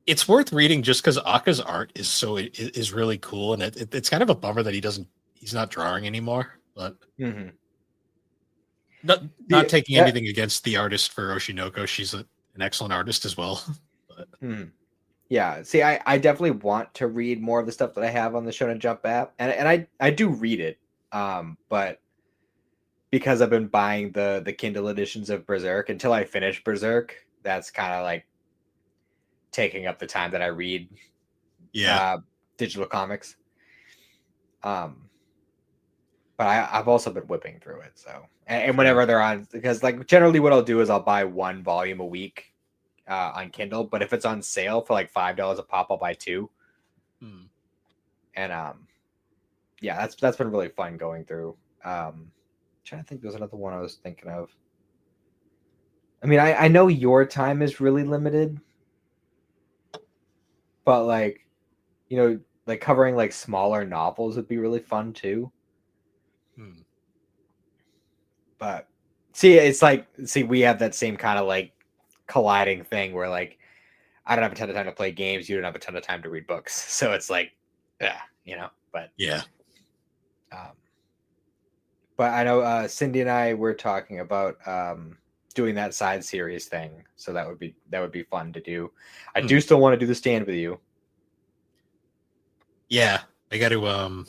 It's worth reading just because Aka's art is really cool, and it's kind of a bummer that he's not drawing anymore. But Mhm. not Yeah, taking that, anything against the artist for Oshinoko. She's an excellent artist as well. But mhm. Yeah. See, I definitely want to read more of the stuff that I have on the Shonen Jump app, and I do read it. But because I've been buying the Kindle editions of Berserk until I finish Berserk, that's kind of like taking up the time that I read yeah, uh, digital comics. Um, but I've also been whipping through it. So, and true. whenever they're on, because like generally what I'll do is I'll buy one volume a week on Kindle. But if it's on sale for like $5 a pop, I'll buy two. Hmm. And yeah, that's been really fun going through. Trying to think, there's another one I was thinking of. I mean, I know your time is really limited, but like like covering like smaller novels would be really fun too. Hmm. But see, it's like we have that same kind of like colliding thing where like I don't have a ton of time to play games, you don't have a ton of time to read books, so it's like, yeah, But Yeah. um, but I know Cindy and I were talking about doing that side series thing, so that would be fun to do. I Hmm. do still want to do the stand with you. Yeah. I got to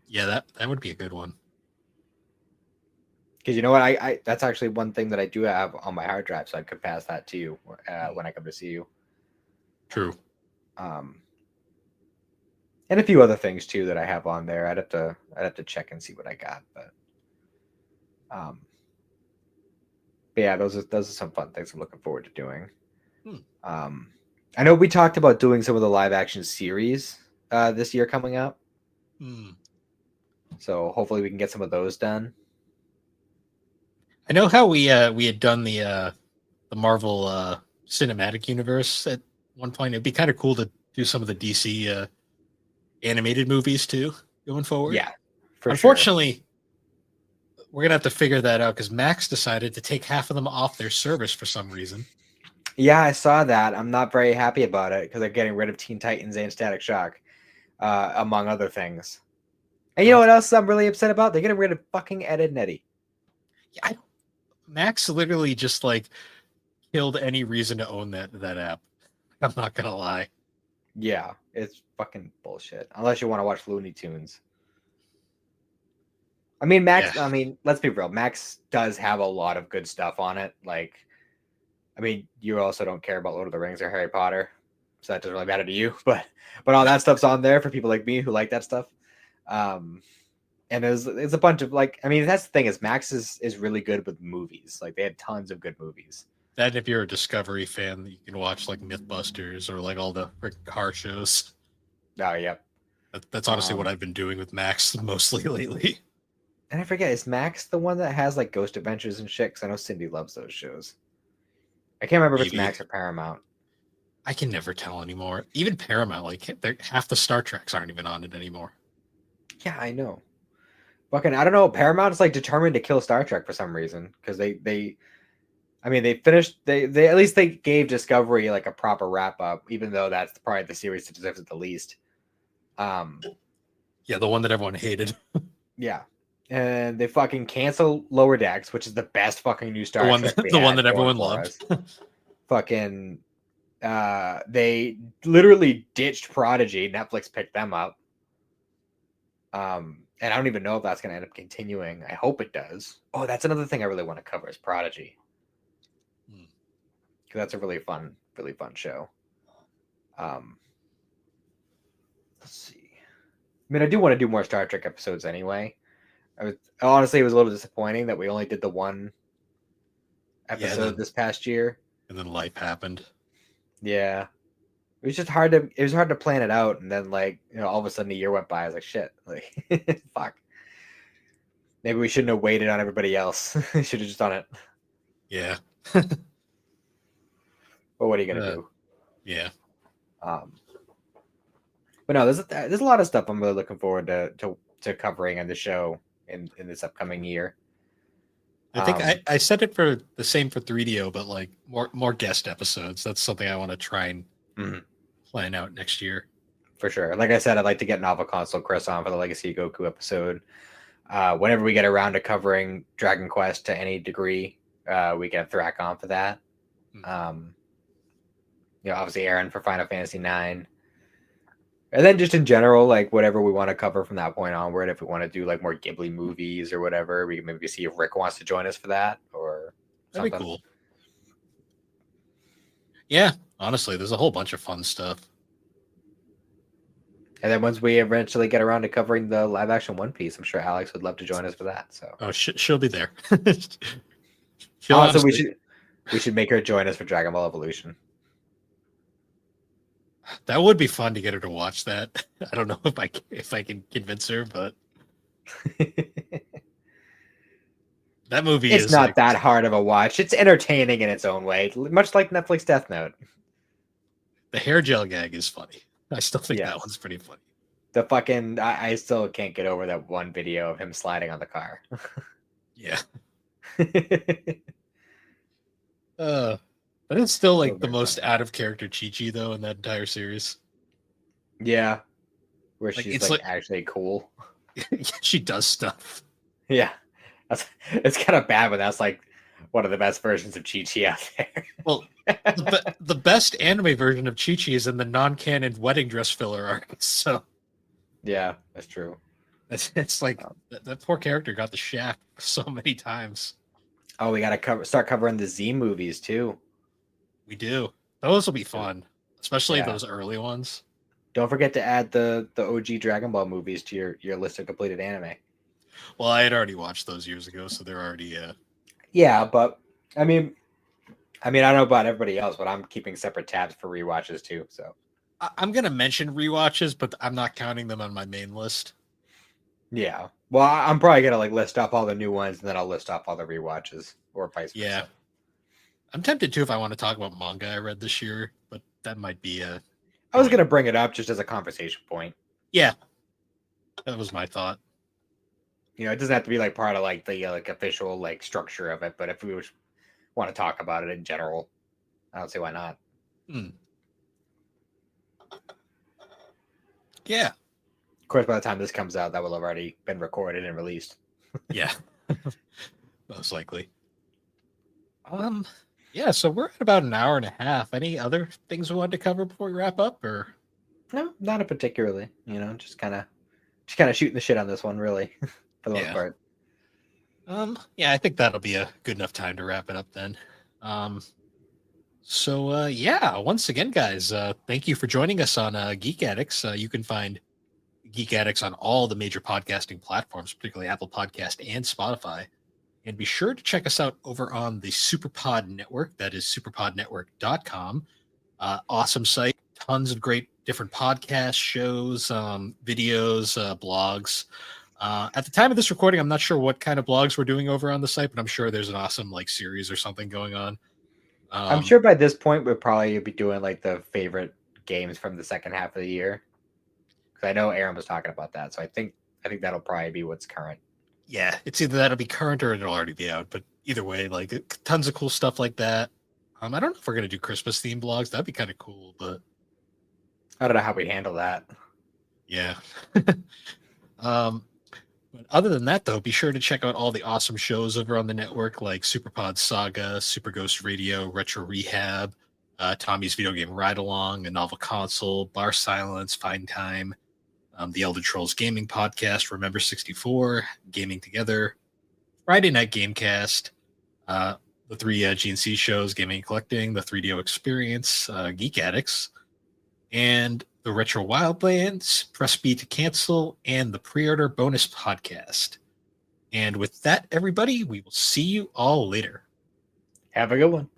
Yeah, that would be a good one. Because you know what, I that's actually one thing that I do have on my hard drive, so I could pass that to you Hmm. when I come to see you. True. Um, and a few other things too that I have on there. I'd have to check and see what I got, um, but yeah, those are some fun things I'm looking forward to doing. Hmm. Um, I know we talked about doing some of the live action series this year coming up, Hmm. so hopefully we can get some of those done. I know how we had done the Marvel cinematic universe at one point. It'd be kind of cool to do some of the DC animated movies too going forward. Yeah, for sure. Unfortunately, we're gonna have to figure that out because Max decided to take half of them off their service for some reason. Yeah, I saw that. I'm not very happy about it because they're getting rid of Teen Titans and Static Shock, among other things. And you know Well, what else I'm really upset about? They're getting rid of fucking Ed, Edd n Eddy. I, Max literally just like killed any reason to own that app. I'm not gonna lie. Yeah, it's fucking bullshit. Unless you want to watch Looney Tunes. I mean, Yeah, Max. I mean, let's be real. Max does have a lot of good stuff on it. Like, I mean, you also don't care about Lord of the Rings or Harry Potter, so that doesn't really matter to you. But all that stuff's on there for people like me who like that stuff. Um, and there's a bunch of like, I mean, that's the thing is Max is really good with movies. Like they had tons of good movies. that if you're a Discovery fan, you can watch like MythBusters or like all the car shows. Oh, yep. That's honestly what I've been doing with Max mostly lately. And I forget, is Max the one that has like Ghost Adventures and shit? Because I know Cindy loves those shows. I can't remember if it's Maybe Max or Paramount. I can never tell anymore. Even Paramount, like half the Star Treks aren't even on it anymore. Yeah, I know. Fucking, I don't know. Paramount's like determined to kill Star Trek for some reason because I mean, they finished. They at least they gave Discovery like a proper wrap up, even though that's probably the series that deserves it the least. Um, Yeah, the one that everyone hated. yeah, and they fucking cancel Lower Decks, which is the best fucking new Star Trek we The one had that going everyone for loved. us. Fucking, they literally ditched Prodigy. Netflix picked them up. And I don't even know if that's going to end up continuing. I hope it does. Oh, that's another thing I really want to cover is Prodigy. Because that's a really fun show. Let's see. I mean, I do want to do more Star Trek episodes anyway. Honestly, it was a little disappointing that we only did the one episode this past year. And then life happened. Yeah. It was just hard to plan it out, and then like all of a sudden a year went by. I was like, shit, like fuck. Maybe we shouldn't have waited on everybody else. Should have just done it. Yeah. But what are you gonna do? Yeah. But no, there's a lot of stuff I'm really looking forward to covering on the show in this upcoming year. I think I said it for the same for 3DO, but like more guest episodes. That's something I want to try and plan out next year. For sure. Like I said, I'd like to get Novel Console Chris on for the Legacy of Goku episode. Whenever we get around to covering Dragon Quest to any degree, we can have Thrak on for that. Obviously Aaron for Final Fantasy 9. And then just in general, like whatever we want to cover from that point onward, if we want to do like more Ghibli movies or whatever, we can maybe see if Rick wants to join us for that or something. That'd be cool. Yeah, honestly, there's a whole bunch of fun stuff. And then once we eventually get around to covering the live action One Piece, I'm sure Alex would love to join us for that. So she'll be there. Also, we should make her join us for Dragon Ball Evolution. That would be fun to get her to watch that. I don't know if I can convince her, but that movie it's not that hard of a watch. It's entertaining in its own way, much like Netflix Death Note. The hair gel gag is funny. I still think that one's pretty funny. The fucking I still can't get over that one video of him sliding on the car. Yeah. But it's still like the most out of character Chi-Chi though in that entire series. Yeah. Where she's like actually cool. She does stuff. Yeah. It's kind of bad, but that's like one of the best versions of Chi-Chi out there. Well, the best anime version of Chi-Chi is in the non-canon wedding dress filler arc. So yeah, that's true. It's like that poor character got the shaft so many times. Oh, we got to start covering the Z movies too. We do. Those will be fun, especially those early ones. Don't forget to add the OG Dragon Ball movies to your list of completed anime. Well, I had already watched those years ago, so they're already. Yeah, but I mean, I don't know about everybody else, but I'm keeping separate tabs for rewatches too. So I'm gonna mention rewatches, but I'm not counting them on my main list. Yeah. Well, I'm probably gonna like list off all the new ones, and then I'll list off all the rewatches, or vice versa. Yeah. I'm tempted too if I want to talk about manga I read this year, but that might be I was gonna bring it up just as a conversation point. Yeah. That was my thought. It doesn't have to be like part of like the like official like structure of it, but if we want to talk about it in general, I don't see why not. Yeah. Of course, by the time this comes out, that will have already been recorded and released. Yeah. most likely. Yeah, so we're at about an hour and a half. Any other things we wanted to cover before we wrap up, or No, not a particularly. Just kind of shooting the shit on this one, really, for the most yeah. part. Yeah, I think that'll be a good enough time to wrap it up then. Yeah, once again, guys, thank you for joining us on Geek Addicts. You can find Geek Addicts on all the major podcasting platforms, particularly Apple Podcast and Spotify. And be sure to check us out over on the Superpod Network. That is superpodnetwork.com. Awesome site. Tons of great different podcasts, shows, videos, blogs. At the time of this recording, I'm not sure what kind of blogs we're doing over on the site, but I'm sure there's an awesome like series or something going on. I'm sure by this point we'll probably be doing like the favorite games from the second half of the year. Because I know Aaron was talking about that, so I think that'll probably be what's current. Yeah, it's either that'll be current or it'll already be out. But either way, like tons of cool stuff like that. I don't know if we're gonna do Christmas themed blogs. That'd be kind of cool, but I don't know how we handle that. yeah. But other than that, though, be sure to check out all the awesome shows over on the network, like Superpod Saga, Super Ghost Radio, Retro Rehab, Tommy's Video Game Ride Along, A Novel Console, Bar Silence, Fine Time, the Elder Trolls Gaming Podcast, Remember 64, Gaming Together, Friday Night Gamecast, the three GNC shows, Gaming and Collecting, the 3DO Experience, Geek Addicts, and the Retro Wildlands, Press B to Cancel, and the Pre-Order Bonus Podcast. And with that, everybody, we will see you all later. Have a good one.